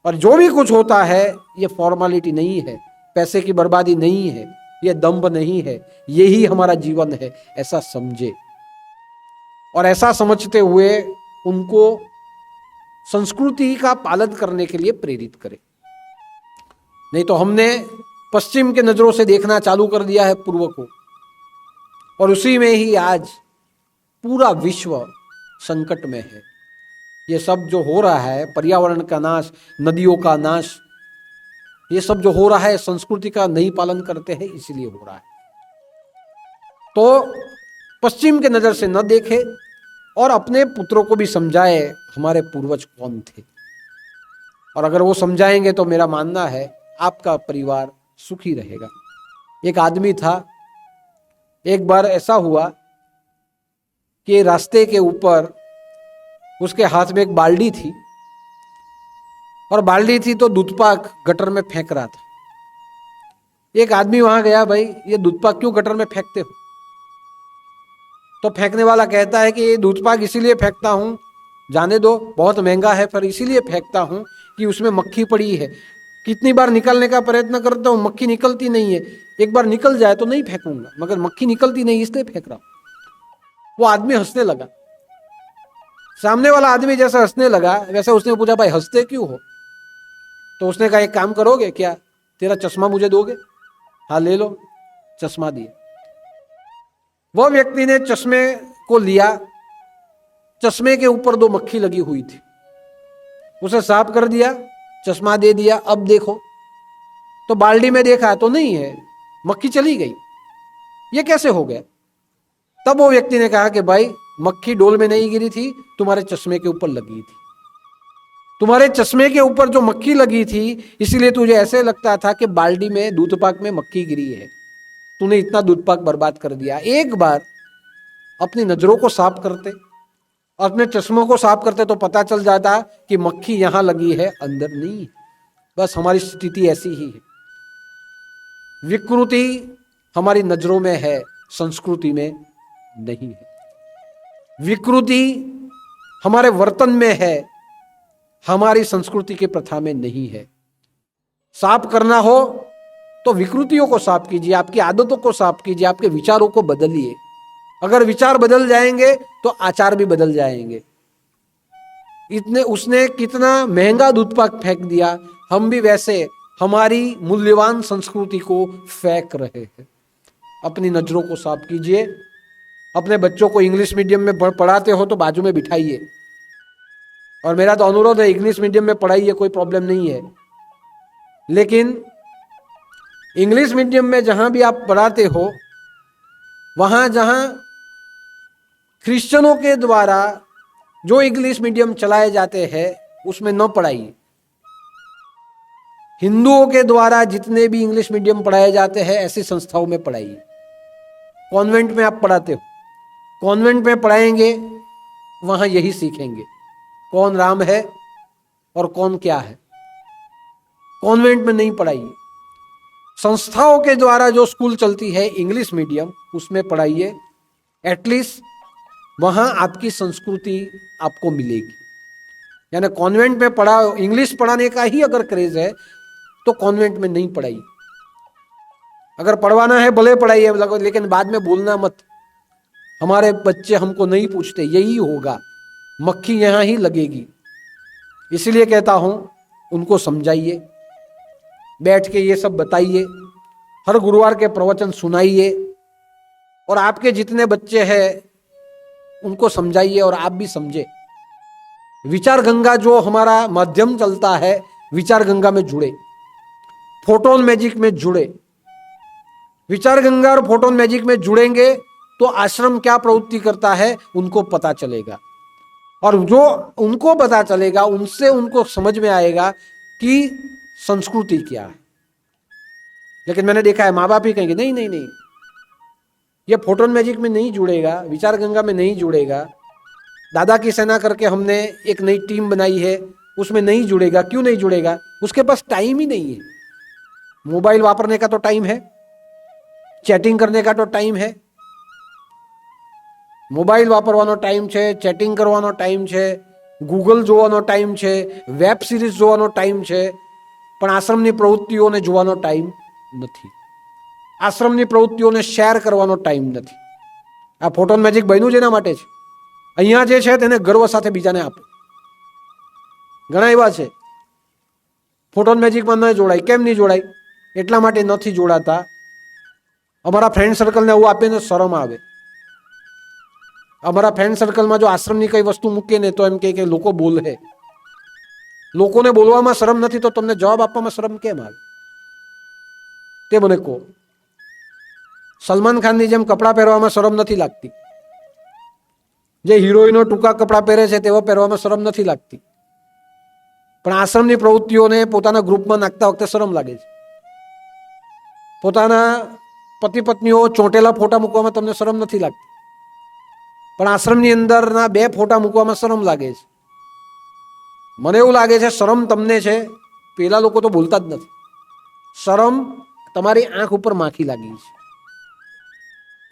और जो भी कुछ होता है ये फॉर्मेलिटी नहीं है, पैसे की बर्बादी नहीं है, ये दंभ नहीं है, यही हमारा जीवन है, ऐसा समझे। और ऐसा समझते हुए उनको संस्कृति का पालन करने के लिए प्रेरित करें। नहीं तो हमने पश्चिम के नज़रों से देखना चालू कर दिया है पूर्व को, और उसी में ही आज पूरा विश्व संकट में है। ये सब जो हो रहा है, पर्यावरण का नाश, नदियों का नाश, ये सब जो हो रहा है संस्कृति का नहीं पालन करते हैं इसलिए हो रहा है। तो पश्चिम के नज़र से न देखे और अपने पुत्रों को भी समझाए हमारे पूर्वज कौन थे, और अगर वो समझाएंगे तो मेरा मानना है आपका परिवार सुखी रहेगा। एक आदमी था, एक बार ऐसा हुआ कि रास्ते के ऊपर उसके हाथ में एक बाल्टी थी, और बाल्टी थी तो दूधपाक गटर में फेंक रहा था। एक आदमी वहां गया, भाई ये दूधपाक क्यों गटर में फेंकते हो? तो फेंकने वाला कहता है कि ये दूधपाक इसीलिए फेंकता हूं, जाने दो बहुत महंगा है, पर इसीलिए फेंकता हूं कि उसमें मक्खी पड़ी है। कितनी बार निकलने का प्रयत्न करता हूं, मक्खी निकलती नहीं है। एक बार निकल जाए तो नहीं फेंकूंगा, मगर मक्खी निकलती नहीं इसलिए फेंक रहा हूं। वो आदमी हंसने लगा। सामने वाला आदमी जैसा हंसने लगा वैसे उसने पूछा, भाई हंसते क्यों हो? तो उसने कहा, एक काम करोगे क्या, तेरा चश्मा मुझे दोगे? हाँ ले लो। चश्मा दिया। वह व्यक्ति ने चश्मे को लिया, चश्मे के ऊपर 2 मक्खी लगी हुई थी, उसे साफ कर दिया, चश्मा दे दिया। अब देखो, तो बाल्टी में देखा तो नहीं है, मक्खी चली गई। ये कैसे हो गया? तब वो व्यक्ति ने कहा कि भाई मक्खी डोल में नहीं गिरी थी, तुम्हारे चश्मे के ऊपर लगी थी। तुम्हारे चश्मे के ऊपर जो मक्खी लगी थी इसीलिए तुझे ऐसे लगता था कि बाल्टी में दूधपाक में मक्खी गिरी है। तूने इतना दूधपाक बर्बाद कर दिया। एक बार अपनी नजरों को साफ करते, अपने चश्मों को साफ करते तो पता चल जाता कि मक्खी यहां लगी है, अंदर नहीं है। बस हमारी स्थिति ऐसी ही है। विकृति हमारी नजरों में है, संस्कृति में नहीं है। विकृति हमारे वर्तन में है, हमारी संस्कृति की प्रथा में नहीं है। साफ करना हो तो विकृतियों को साफ कीजिए, आपकी आदतों को साफ कीजिए, आपके विचारों को बदलिए। अगर विचार बदल जाएंगे तो आचार भी बदल जाएंगे। इतने उसने कितना महंगा दूधपाक फेंक दिया, हम भी वैसे हमारी मूल्यवान संस्कृति को फेंक रहे हैं। अपनी नजरों को साफ कीजिए। अपने बच्चों को इंग्लिश मीडियम में पढ़ाते हो तो बाजू में बिठाइए, और मेरा तो अनुरोध है इंग्लिश मीडियम में पढ़ाइए, कोई प्रॉब्लम नहीं है। लेकिन इंग्लिश मीडियम में जहां भी आप पढ़ाते हो, वहां जहां क्रिश्चियनों के द्वारा जो इंग्लिश मीडियम चलाए जाते हैं उसमें न पढ़ाइए। हिंदुओं के द्वारा जितने भी इंग्लिश मीडियम पढ़ाए जाते हैं ऐसी संस्थाओं में पढ़ाइए। कॉन्वेंट में आप पढ़ाते हो, कॉन्वेंट में पढ़ाएंगे, वहां यही सीखेंगे कौन राम है और कौन क्या है। कॉन्वेंट में नहीं पढ़ाइए। संस्थाओं के द्वारा जो स्कूल चलती है इंग्लिश मीडियम, उसमें पढ़ाइए। एटलीस्ट वहां आपकी संस्कृति आपको मिलेगी। यानी कॉन्वेंट में पढ़ा, इंग्लिश पढ़ाने का ही अगर क्रेज है तो कॉन्वेंट में नहीं पढ़ाइए। अगर पढ़वाना है भले पढ़ाइए, लेकिन बाद में बोलना मत, हमारे बच्चे हमको नहीं पूछते, यही होगा, मक्खी यहां ही लगेगी। इसलिए कहता हूं उनको समझाइए, बैठ के ये सब बताइए, हर गुरुवार के प्रवचन सुनाइए, और आपके जितने बच्चे हैं उनको समझाइए और आप भी समझे। विचार गंगा जो हमारा माध्यम चलता है, विचार गंगा में जुड़े, फोटोन मैजिक में जुड़े। विचार गंगा और फोटोन मैजिक में जुड़ेंगे तो आश्रम क्या प्रवृत्ति करता है उनको पता चलेगा, और जो उनको पता चलेगा उनसे उनको समझ में आएगा कि संस्कृति क्या है। लेकिन मैंने देखा है माँ बाप ही कहेंगे नहीं नहीं नहीं, ये फोटोन मैजिक में नहीं जुड़ेगा, विचार गंगा में नहीं जुड़ेगा, दादा की सेना करके हमने एक नई टीम बनाई है उसमें नहीं जुड़ेगा। क्यों नहीं जुड़ेगा? उसके पास टाइम ही नहीं है। मोबाइल वापरने का तो टाइम है, चैटिंग करने का तो टाइम है, મોબાઈલ વાપરવાનો ટાઈમ છે, ચેટિંગ કરવાનો ટાઈમ છે, ગૂગલ જોવાનો ટાઈમ છે, વેબ સિરીઝ જોવાનો ટાઈમ છે, પણ આશ્રમની પ્રવૃત્તિઓને જોવાનો ટાઈમ નથી। આશ્રમની પ્રવૃત્તિઓને શેર કરવાનો ટાઈમ નથી। આ ફોટોન મેજિક બન્યું જ એના માટે છે। અહીંયા જે છે તેને ગર્વ સાથે બીજાને આપો। ઘણા એવા છે ફોટોન મેજિકમાં ન જોડાય. કેમ નહીં જોડાય? એટલા માટે નથી જોડાતા, અમારા ફ્રેન્ડ સર્કલને એવું આપીને શરમ આવે. અમારા ફ્રેન્ડ સર્કલમાં જો આશ્રમની કઈ વસ્તુ મૂકીએ ને તો એમ કે લોકો બોલે. લોકોને બોલવામાં શરમ નથી તો તમને જવાબ આપવામાં શરમ કેમ આવે? તે મને કહો. સલમાન ખાનની જેમ કપડાં પહેરવામાં શરમ નથી લાગતી. જે હિરોઈનો ટૂંકા કપડાં પહેરે છે તેવા પહેરવામાં શરમ નથી લાગતી. પણ આશ્રમની પ્રવૃત્તિઓને પોતાના ગ્રુપમાં નાખતા વખતે શરમ લાગે છે. પોતાના પતિ પત્નીઓ ચોંટેલા ફોટા મૂકવામાં તમને શરમ નથી લાગતી. પણ આશ્રમની અંદરના 2 ફોટા મૂકવામાં શરમ લાગે છે. મને એવું લાગે છે શરમ તમને છે, પેલા લોકો તો બોલતા જ નથી. શરમ તમારી આંખ ઉપર માખી લાગી છે.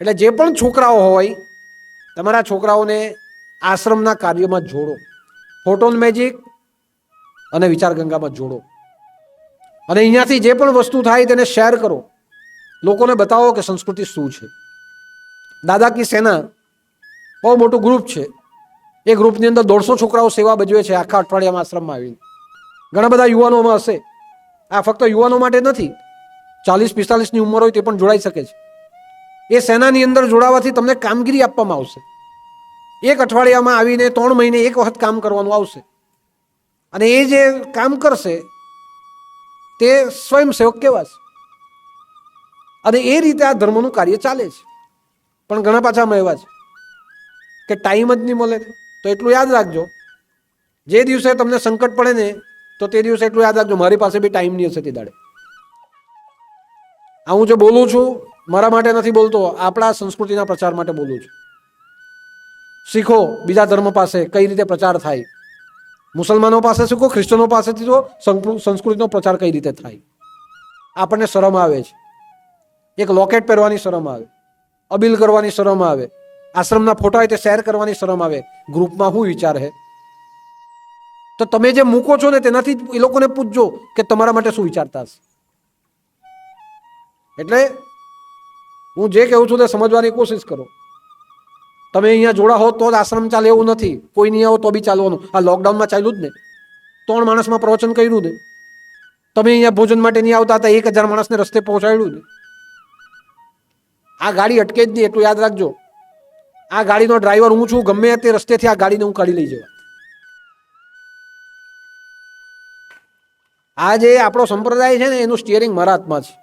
એટલે જે પણ છોકરાઓ હોય, તમારા છોકરાઓને આશ્રમના કાર્યમાં જોડો. ફોટોન મેજિક અને વિચાર ગંગામાં જોડો. અને અહીંયાથી જે પણ વસ્તુ થાય તેને શેર કરો. લોકોને બતાવો કે સંસ્કૃતિ શું છે. દાદા કી સેના બહુ મોટું ગ્રુપ છે. એ ગ્રુપની અંદર 150 છોકરાઓ સેવા ભજવે છે આખા અઠવાડિયામાં આશ્રમમાં આવીને. ઘણા બધા યુવાનોમાં હશે. આ ફક્ત યુવાનો માટે નથી, 40-45ની ઉંમર હોય તે પણ જોડાઈ શકે છે. એ સેનાની અંદર જોડાવાથી તમને કામગીરી આપવામાં આવશે. એક અઠવાડિયામાં આવીને 3 મહિને એક વખત કામ કરવાનું આવશે. અને એ જે કામ કરશે તે સ્વયંસેવક કહેવાશે. અને એ રીતે આ ધર્મનું કાર્ય ચાલે છે. પણ ઘણા પાછામાં એવા છે કે ટાઈમ જ નહીં મળે. તો એટલું યાદ રાખજો, જે દિવસે તમને સંકટ પડે ને તો તે દિવસે એટલું યાદ રાખજો, મારી પાસે બી ટાઈમ નહીં હશે તે દાડે. આ હું જે બોલું છું મારા માટે નથી બોલતો, આપણા સંસ્કૃતિના પ્રચાર માટે બોલું છું. શીખો બીજા ધર્મ પાસે કઈ રીતે પ્રચાર થાય. મુસલમાનો પાસે શીખો, ખ્રિશ્ચનો પાસેથી તો સંસ્કૃતિનો પ્રચાર કઈ રીતે થાય. આપણને શરમ આવે છે. એક લોકેટ પહેરવાની શરમ આવે, અબીલ કરવાની શરમ આવે, આશ્રમના ફોટા હોય તે શેર કરવાની શરમ આવે. ગ્રુપમાં શું વિચાર હે? તો તમે જે મૂકો છો ને તેનાથી એ લોકોને પૂછજો કે તમારા માટે શું વિચારતા હશે. એટલે હું જે કહું છું તે સમજવાની કોશિશ કરો. તમે અહીંયા જોડા હો તો જ આશ્રમ ચાલે એવું નથી. કોઈ નહીં આવો તો બી ચાલવાનું. આ લોકડાઉનમાં ચાલ્યું જ ને, 3 માણસમાં પ્રવચન કર્યું ને. તમે અહીંયા ભોજન માટે નહીં આવતા હતા, 1000 માણસને રસ્તે પહોંચાડ્યું ને. આ ગાડી અટકે જ નહીં, એટલું યાદ રાખજો. આ ગાડીનો ડ્રાઈવર હું છું, ગમે તે રસ્તેથી આ ગાડીને હું કાઢી લઈ જવા. આ જે આપણો સંપ્રદાય છે ને એનું સ્ટીયરિંગ મારા હાથમાં છે.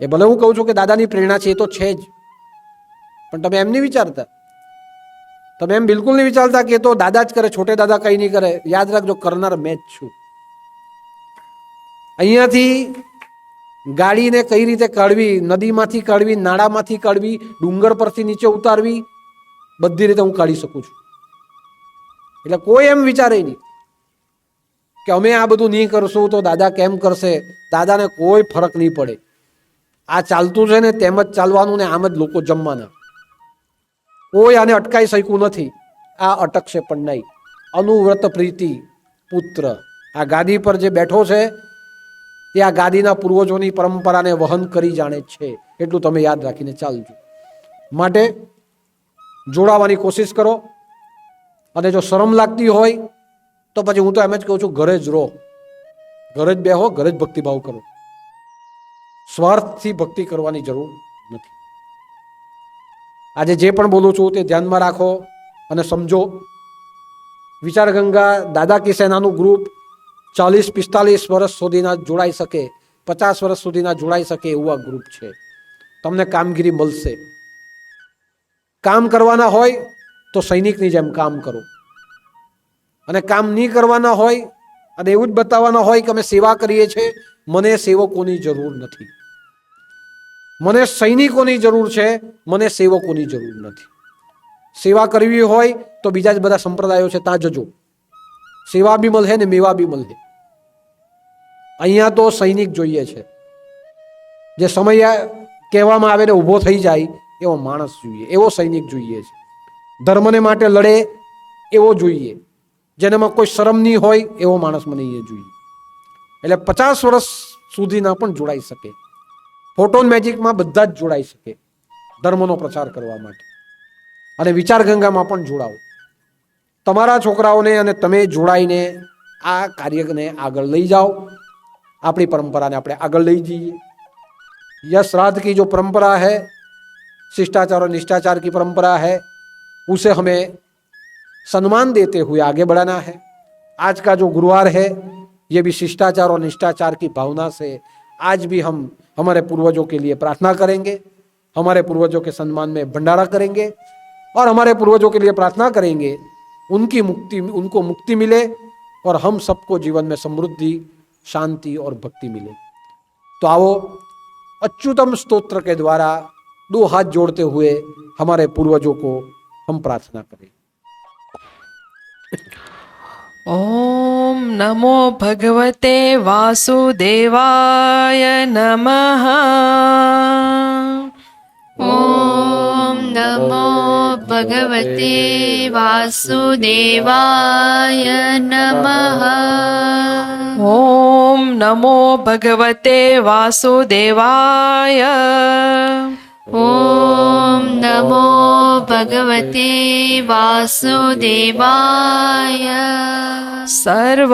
એ ભલે હું કહું છું કે દાદાની પ્રેરણા છે, એ તો છે જ, પણ તમે એમ નહીં વિચારતા. તમે એમ બિલકુલ નહીં વિચારતા કે એ તો દાદા જ કરે, છોટે દાદા કંઈ નહીં કરે. યાદ રાખજો, કરનાર મેં જ છું. અહીંયાથી ગાડીને કઈ રીતે કાઢવી, નદીમાંથી કાઢવી, નાળામાંથી કાઢવી, ડુંગર પરથી નીચે ઉતારવી, બધી રીતે હું કાઢી શકું છું. એટલે કોઈ એમ વિચારે નહીં કે અમે આ બધું નહીં કરશું તો દાદા કેમ કરશે. દાદાને કોઈ ફરક નહીં પડે. આ ચાલતું છે ને તેમ જ ચાલવાનું ને આમ જ લોકો જમવાના. કોઈ આને અટકાઈ શક્યું નથી. આ અટકશે પણ નહીં. અનુવ્રત પ્રીતિ પુત્ર આ ગાદી પર જે બેઠો છે તે આ ગાદીના પૂર્વજોની પરંપરાને વહન કરી જાણે છે. એટલું તમે યાદ રાખીને ચાલજો. માટે જોડાવાની કોશિશ કરો. અને જો શરમ લાગતી હોય તો પછી હું તો એમ જ કહું છું, ઘરે જ રહો, ઘરે જ બેહો, ઘરે જ ભક્તિભાવ કરો. સ્વાર્થથી ભક્તિ કરવાની જરૂર નથી. આજે જે પણ બોલું છું તે ધ્યાનમાં રાખો અને સમજો. વિચાર ગંગા દાદા કી સેનાનું ગ્રુપ 40-45 વર્ષ સુધીના જોડાઈ શકે, 50 વર્ષ સુધીના જોડાઈ શકે એવું આ ગ્રુપ છે. તમને કામગીરી મળશે. કામ કરવાના હોય તો સૈનિકની જેમ કામ કરો. અને કામ નહીં કરવાના હોય અને એવું જ બતાવવાના હોય કે અમે સેવા કરીએ છીએ, મને સેવકોની જરૂર નથી. મને સૈનિકોની જરૂર છે, મને સેવકોની જરૂર નથી. સેવા કરવી હોય તો બીજા જ બધા સંપ્રદાયો છે ત્યાં જજો. સેવા બી મળે ને મેવા બી મળે. અહીંયા તો સૈનિક જોઈએ છે. જે સમય કહેવામાં આવે ને ઊભો થઈ જાય એવો માણસ જોઈએ, એવો સૈનિક જોઈએ છે. ધર્મને માટે લડે એવો જોઈએ. જેનામાં કોઈ શરમ નહીં હોય એવો માણસ મને એ જોઈએ. એટલે 50 વર્ષ સુધીના પણ જોડાઈ શકે. ફોટોન મેજિકમાં બધા જ જોડાઈ શકે ધર્મનો પ્રચાર કરવા માટે. અને વિચાર ગંગામાં પણ જોડાઓ. તમારા છોકરાઓને અને તમે જોડાઈને આ કાર્યને આગળ લઈ જાઓ, આપણી परंपरा ने આપણે આગળ લઈ જઈએ। यह श्राद्ध की जो परंपरा है, शिष्टाचार और निष्ठाचार की परंपरा है, उसे हमें सम्मान देते हुए आगे बढ़ाना है। आज का जो गुरुवार है, ये भी शिष्टाचार और निष्ठाचार की भावना से आज भी हम हमारे पूर्वजों के लिए प्रार्थना करेंगे, हमारे पूर्वजों के सम्मान में भंडारा करेंगे और हमारे पूर्वजों के लिए प्रार्थना करेंगे उनको मुक्ति मिले और हम सबको जीवन में समृद्धि, शांति और भक्ति मिले। तो आओ अच्युतम स्तोत्र के द्वारा 2 हाथ जोड़ते हुए हमारे पूर्वजों को हम प्रार्थना करें। ओम नमो भगवते वासुदेवाय नमः। ॐ नमो भगवते वासुदेवाय नमः। ओम नमो भगवते वासुदेवाय। ॐ नमो भगवते वासुदेवाय। सर्व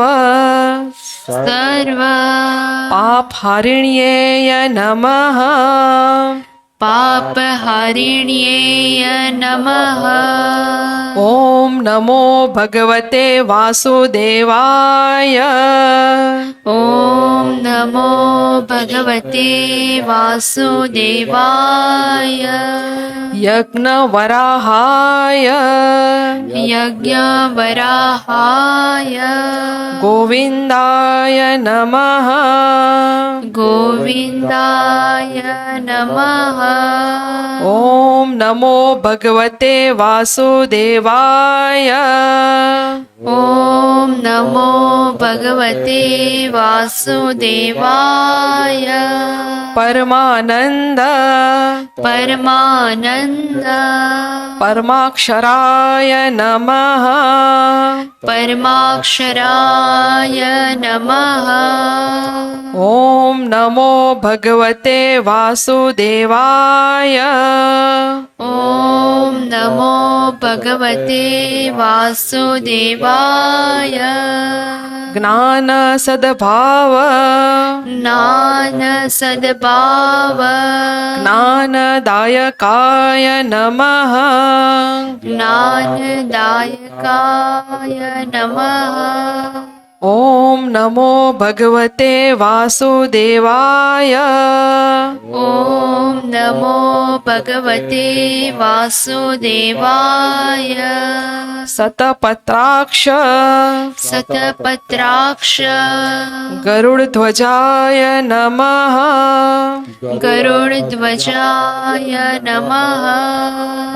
पापहारिण्येय नमः। पापहारिण्येय नमः। ओम नमो भगवते वासुदेवाय। ॐ नमो भगवते वासुदेवाय। यज्ञवराहाय। यज्ञवराहाय। गोविन्दाय नमः। गोविन्दाय नमः। ओम नमो भगवते वासुदेवाय। ॐ नमो भगवते वासुदेवाय। परमानंद परमानंद परमाक्षराय नमः। परमाक्षराय नमः। ओम नमो भगवते वासुदेवाय। ॐ नमो भगवते वासुदेवाय। ज्ञान सद्भाव ज्ञान सद्भाव ज्ञानदायकाय नमः। ज्ञानदायकाय नमः। ओम नमो भगवते वासुदेवाय। ॐ नमो भगवते वासुदेवाय। सतपत्राक्ष सतपत्राक्ष गरुड़ध्वजाय नमः। गरुड़ध्वजाय नमः।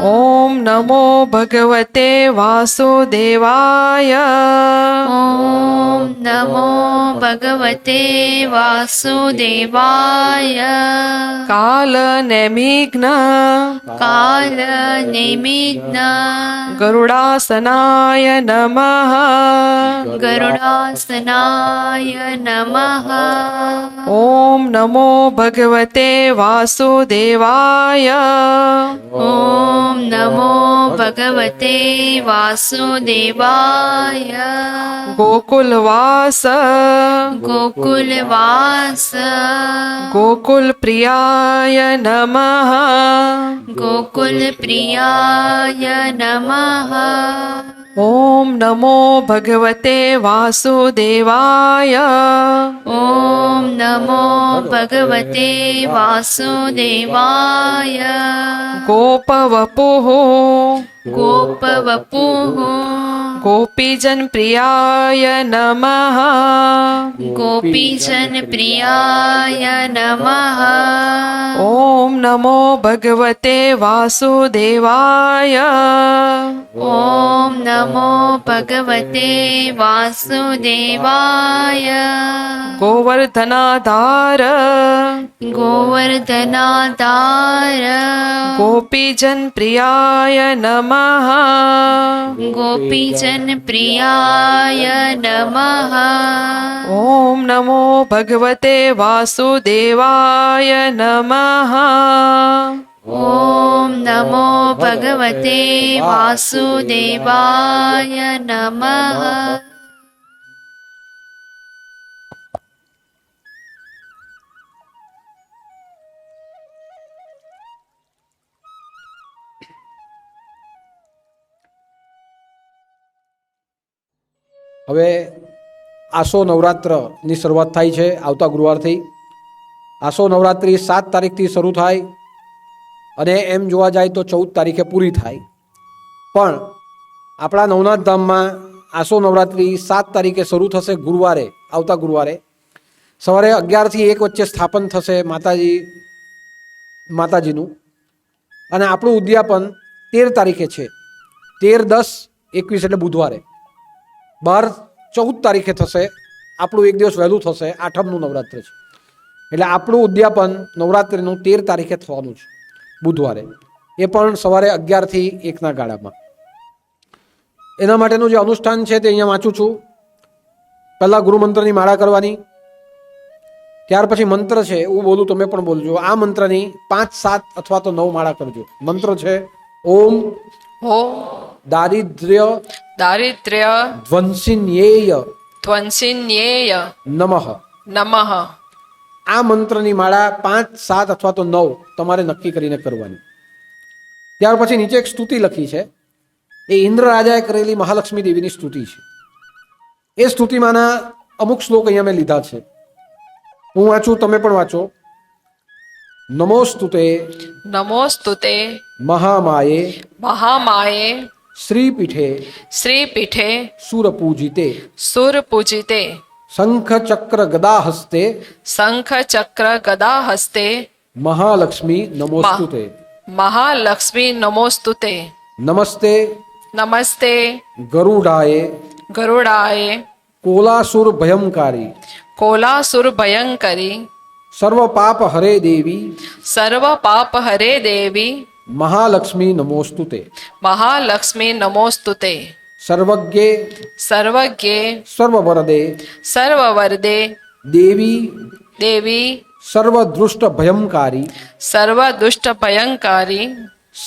ओम नमो भगवते वासुदेवाय। ॐ नमो भगवते वासुदेवाय। कालनेमिघ्न कालनिमिघ्न गरुडासनाय नमः। गरुडासनाय नमः। ओम नमो भगवते वासुदेवाय। ॐ नमो भगवते वासुदेवाय। गोकुलवास गोकुलवास गोकुलप्रियाय नमः। गोकुलप्रियाय नमः। ओम नमो भगवते वासुदेवाय। ॐ नमो भगवते वासुदेवाय। गोपवपुः गोपवपुः गोपीजन प्रियाय नमः। गोपीजन प्रियाय नमः। ओम नमो भगवते वासुदेवाय। ॐ नमो भगवते वासुदेवाय। गोवर्धनाधार गोवर्धनाधार गोपीजन प्रियाय नमः। गोपीजन प्रियाय नमः। ओम नमो भगवते वासुदेवाय नमः। ॐ नमो भगवते वासुदेवाय नमः। હવે આસો નવરાત્રની શરૂઆત થાય છે આવતા ગુરુવારથી. આસો નવરાત્રિ 7 તારીખથી શરૂ થાય અને એમ જોવા જાય તો 14 તારીખે પૂરી થાય. પણ આપણા નવનાથ ધામમાં આસો નવરાત્રિ 7 તારીખે શરૂ થશે ગુરુવારે, આવતા ગુરુવારે સવારે 11 થી 1 વચ્ચે સ્થાપન થશે માતાજીનું. અને આપણું ઉદ્યાપન 13 તારીખે છે. 13, 10, 21 એટલે બુધવારે. 12, 14 તારીખે થશે. આપણું એક દિવસ વહેલું થશે, આઠમનું નવરાત્ર છે. એટલે આપણું ઉદ્યાપન નવરાત્રિનું 13 તારીખે થવાનું છે, બુધવારે. એ પણ સવારે 11 થી 1ના ગાળામાં. એના માટેનું જે અનુષ્ઠાન છે તે અહીંયા વાંચું છું. પહેલાં ગુરુમંત્રની માળા કરવાની, ત્યાર પછી મંત્ર છે, હું બોલું તમે પણ બોલજો. આ મંત્રની 5, 7 અથવા તો 9 માળા કરજો. મંત્ર છે ઓમ ઓમ દારિદ્ર્ય દારિદ્ર્ય ધ્વંસિન્યેય ત્વંસિન્યેય નમઃ. નમઃ. આ મંત્રની માળા 5, 7 અથવા તો 9 તમારે નક્કી કરીને કરવાની. ત્યાર પછી નીચે એક સ્તુતિ લખી છે, એ ઇન્દ્ર રાજાએ કરેલી મહાલક્ષ્મી દેવીની સ્તુતિ છે. એ સ્તુતિમાંના અમુક શ્લોક અહીંયા મેં લીધા છે, હું વાંચું, તમે પણ વાંચો. નમોસ્તુતે નમોસ્તુતે મહામાયે મહામાયે શ્રીપીઠે શ્રીપીઠે સુરપૂજિતે સુરપૂજિતે શંખ ચક્ર ગદા હસ્તે શંખ ચક્ર ગદા હસ્તે મહાલક્ષ્મી નમોસ્તુતે. મહાલક્ષ્મી નમોસ્તુતે. નમસ્તે નમસ્તે ગરુડાએ ગરુડાય કોલાસુર ભયંકારી કોલાસુર ભયંકરી સર્વ પાપ હરે દેવી સર્વ પાપ હરે દેવી મહાલક્ષ્મી નમોસ્તુતે. મહાલક્ષ્મી નમોસ્તુતે. સર્વજ્ઞે સર્વજ્ઞે સર્વવરદે સર્વવરદે દેવી દેવી સર્વદૃષ્ટ ભયંકારી સર્વ દુષ્ટ ભયંકારી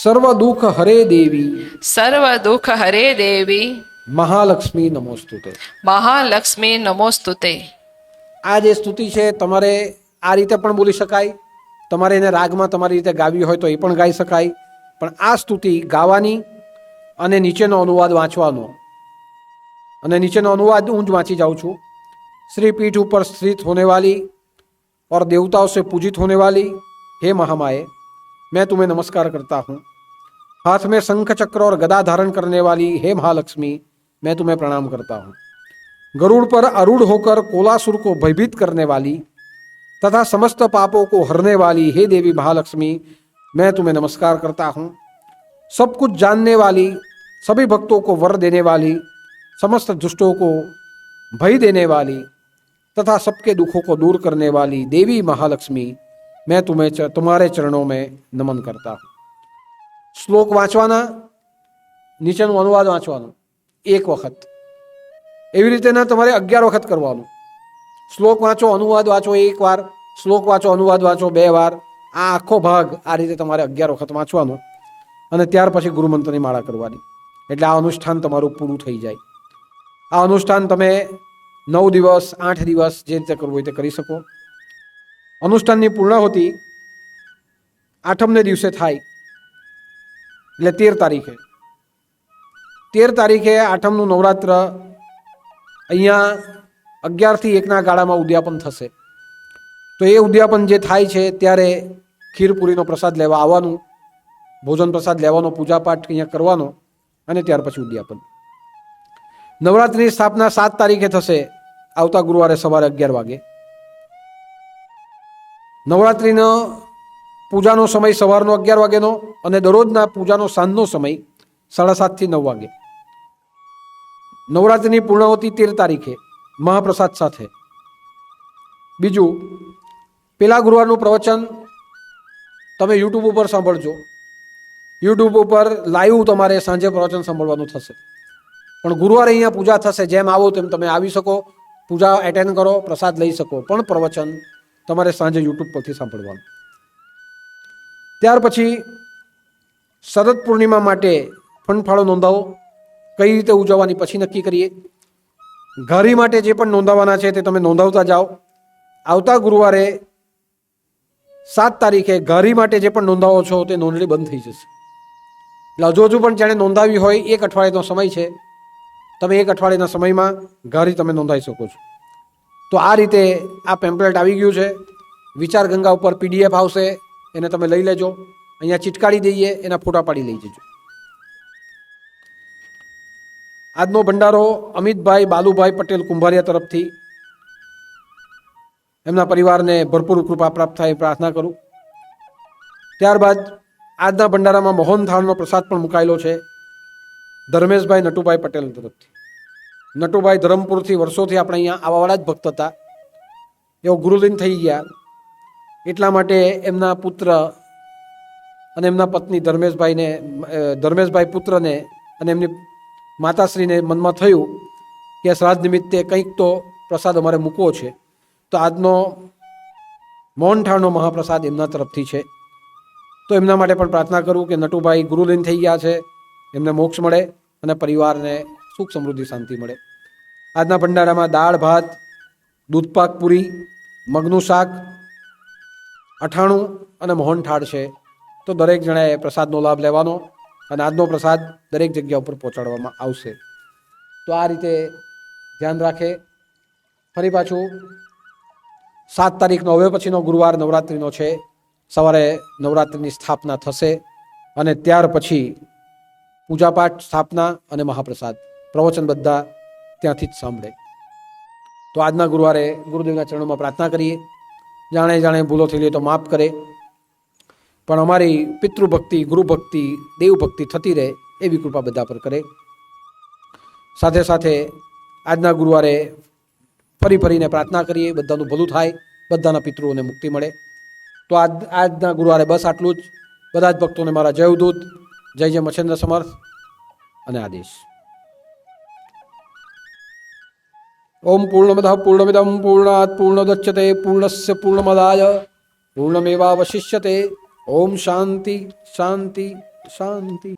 સર્વ દુઃખ હરે દેવી સર્વ દુઃખ હરે દેવી મહાલક્ષ્મી નમોસ્તુતે. મહાલક્ષ્મી નમોસ્તુતે. આ જે સ્તુતિ છે તમારે આ રીતે પણ બોલી શકાય, તમારે એને રાગમાં તમારી રીતે ગાવી હોય તો એ પણ ગાઈ શકાય. પણ આ સ્તુતિ ગાવાની અને નીચેનો અનુવાદ વાંચવાનો. અને નીચેનો અનુવાદ હું જ વાંચી જાઉં છું. श्री पीठ ऊपर स्थित होने वाली और देवताओं से पूजित होने वाली हे महामाये, मैं तुम्हें नमस्कार करता हूँ. हाथ में शंख चक्र और गदा धारण करने वाली हे महालक्ष्मी, मैं तुम्हें प्रणाम करता हूँ. गरुड़ पर आरूढ़ होकर कोलासुर को भयभीत करने वाली तथा समस्त पापों को हरने वाली हे देवी महालक्ष्मी, मैं तुम्हें नमस्कार करता हूँ. सब कुछ जानने वाली, सभी भक्तों को वर देने वाली, समस्त दुष्टों को भय देने वाली तथा सबके दुखों को दूर करने वाली देवी महालक्ष्मी, मैं तुम्हें तुम्हारे चरणों में नमन करता हूँ. श्लोक वाँचवाना, નીચેનો અનુવાદ વાંચવાનો એક વખત. એવી રીતે ના તમારે 11 વખત કરવાનું. શ્લોક વાંચો, અનુવાદ વાંચો એક વાર, શ્લોક વાંચો, અનુવાદ વાંચો 2 વાર. આ આખો ભાગ આ રીતે તમારે 11 વખત વાંચવાનો અને ત્યાર પછી ગુરુમંત્રની માળા કરવાની. એટલે આ અનુષ્ઠાન તમારું પૂરું થઈ જાય. આ અનુષ્ઠાન તમે 9 દિવસ 8 દિવસ જે રીતે કરવું હોય તે કરી શકો. અનુષ્ઠાનની પૂર્ણાહુતિ આઠમને દિવસે થાય, એટલે 13 તારીખે. 13 તારીખે આઠમનું નવરાત્ર અહીંયા 11 થી 1ના ગાળામાં ઉદ્યાપન થશે. તો એ ઉદ્યાપન જે થાય છે ત્યારે ખીરપુરીનો પ્રસાદ લેવા આવવાનું, ભોજન પ્રસાદ લેવાનો, પૂજાપાઠ અહીંયા કરવાનો અને ત્યાર પછી ઉદ્યાપન. નવરાત્રિની સ્થાપના 7 તારીખે થશે, આવતા ગુરુવારે સવારે 11 વાગે. નવરાત્રિનો પૂજાનો સમય સવારનો 11 વાગ્યાનો અને દરરોજના પૂજાનો સાંજનો સમય 7:30 થી 9 વાગે. નવરાત્રિની પૂર્ણાહુતિ 13 તારીખે મહાપ્રસાદ સાથે. બીજું, પેલા ગુરુવારનું પ્રવચન તમે યુટ્યુબ ઉપર સાંભળજો. યુટ્યુબ ઉપર લાઈવ તમારે સાંજે પ્રવચન સાંભળવાનું થશે. પણ ગુરુવારે અહીંયા પૂજા થશે, જેમ આવો તેમ તમે આવી શકો, પૂજા એટેન્ડ કરો, પ્રસાદ લઈ શકો, પણ પ્રવચન તમારે સાંજે યુટ્યુબ પરથી સાંભળવાનું. ત્યાર પછી શરદ પૂર્ણિમા માટે ફંડફાળો નોંધાવો. કઈ રીતે ઉજવવાની પછી નક્કી કરીએ. ઘારી માટે જે પણ નોંધાવવાના છે તે તમે નોંધાવતા જાઓ. આવતા ગુરુવારે 7 તારીખે ઘારી માટે જે પણ નોંધાવો છો તે નોંધણી બંધ થઈ જશે. એટલે હજુ પણ જેણે નોંધાવી હોય 1 અઠવાડિયાનો સમય છે, તમે 1 અઠવાડિયાના સમયમાં ઘરે તમે નોંધાઈ શકો છો. તો આ રીતે આ પેમ્પલેટ આવી ગયું છે. વિચાર ગંગા ઉપર PDF આવશે, એને તમે લઈ લેજો. અહીંયા ચીટકાડી દઈએ, એના ફોટા પાડી લઈ જજો. આજનો ભંડારો અમિતભાઈ બાલુભાઈ પટેલ કુંભારિયા તરફથી, એમના પરિવારને ભરપૂર કૃપા પ્રાપ્ત થાય એ પ્રાર્થના કરું. ત્યારબાદ આજના ભંડારામાં મોહનથાળનો પ્રસાદ પણ મુકાયેલો છે ધર્મેશભાઈ નટુભાઈ પટેલ તરફથી. નટુભાઈ ધરમપુરથી વર્ષોથી આપણે અહીંયા આવવાવાળા જ ભક્ત હતા. એઓ ગુરુદિન થઈ ગયા, એટલા માટે એમના પુત્ર અને એમના પત્ની ધર્મેશભાઈ પુત્રને અને એમની માતાશ્રીને મનમાં થયું કે શ્રાદ્ધ નિમિત્તે કંઈક તો પ્રસાદ અમારે મૂકવો છે. તો આજનો મોહનથાળનો મહાપ્રસાદ એમના તરફથી છે. તો એમના માટે પણ પ્રાર્થના કરું કે નટુભાઈ ગુરુલીન થઈ ગયા છે, એમને મોક્ષ મળે અને પરિવારને સુખ સમૃદ્ધિ શાંતિ મળે. આજના ભંડારામાં દાળ ભાત, દૂધપાક પૂરી, મગનું શાક, અઠાણું અને મોહનથાળ છે. તો દરેક જણાએ પ્રસાદનો લાભ લેવાનો અને આજનો પ્રસાદ દરેક જગ્યા ઉપર પહોંચાડવામાં આવશે. તો આ રીતે ધ્યાન રાખે. ફરી પાછું 7 તારીખનો હવે પછીનો ગુરુવાર નવરાત્રિનો છે. સવારે નવરાત્રિની સ્થાપના થશે અને ત્યાર પછી પૂજાપાઠ, સ્થાપના અને મહાપ્રસાદ, પ્રવચન બધા ત્યાંથી જ સાંભળે. તો આજના ગુરુવારે ગુરુદેવના ચરણોમાં પ્રાર્થના કરીએ, જાણે જાણે ભૂલો થઈ તો માફ કરે, પણ અમારી પિતૃભક્તિ, ગુરુભક્તિ, દેવભક્તિ થતી રહે એવી કૃપા બધા પર કરે. સાથે સાથે આજના ગુરુવારે ફરીને પ્રાર્થના કરીએ, બધાનું ભલું થાય, બધાના પિતૃઓને મુક્તિ મળે. તો આજના ગુરુવારે બસ આટલું જ. બધા જ ભક્તોને મારા જય અવધૂત, જય જય મચ્છેન્દ્ર સમર્થ અને આદેશ. ઓમ પૂર્ણમદઃ પૂર્ણમિદં પૂર્ણાત પૂર્ણોદચ્યતે પૂર્ણસ્ય પૂર્ણમદાય પૂર્ણમેવાવશિષ્યતે. ઓમ શાંતિ શાંતિ શાંતિ.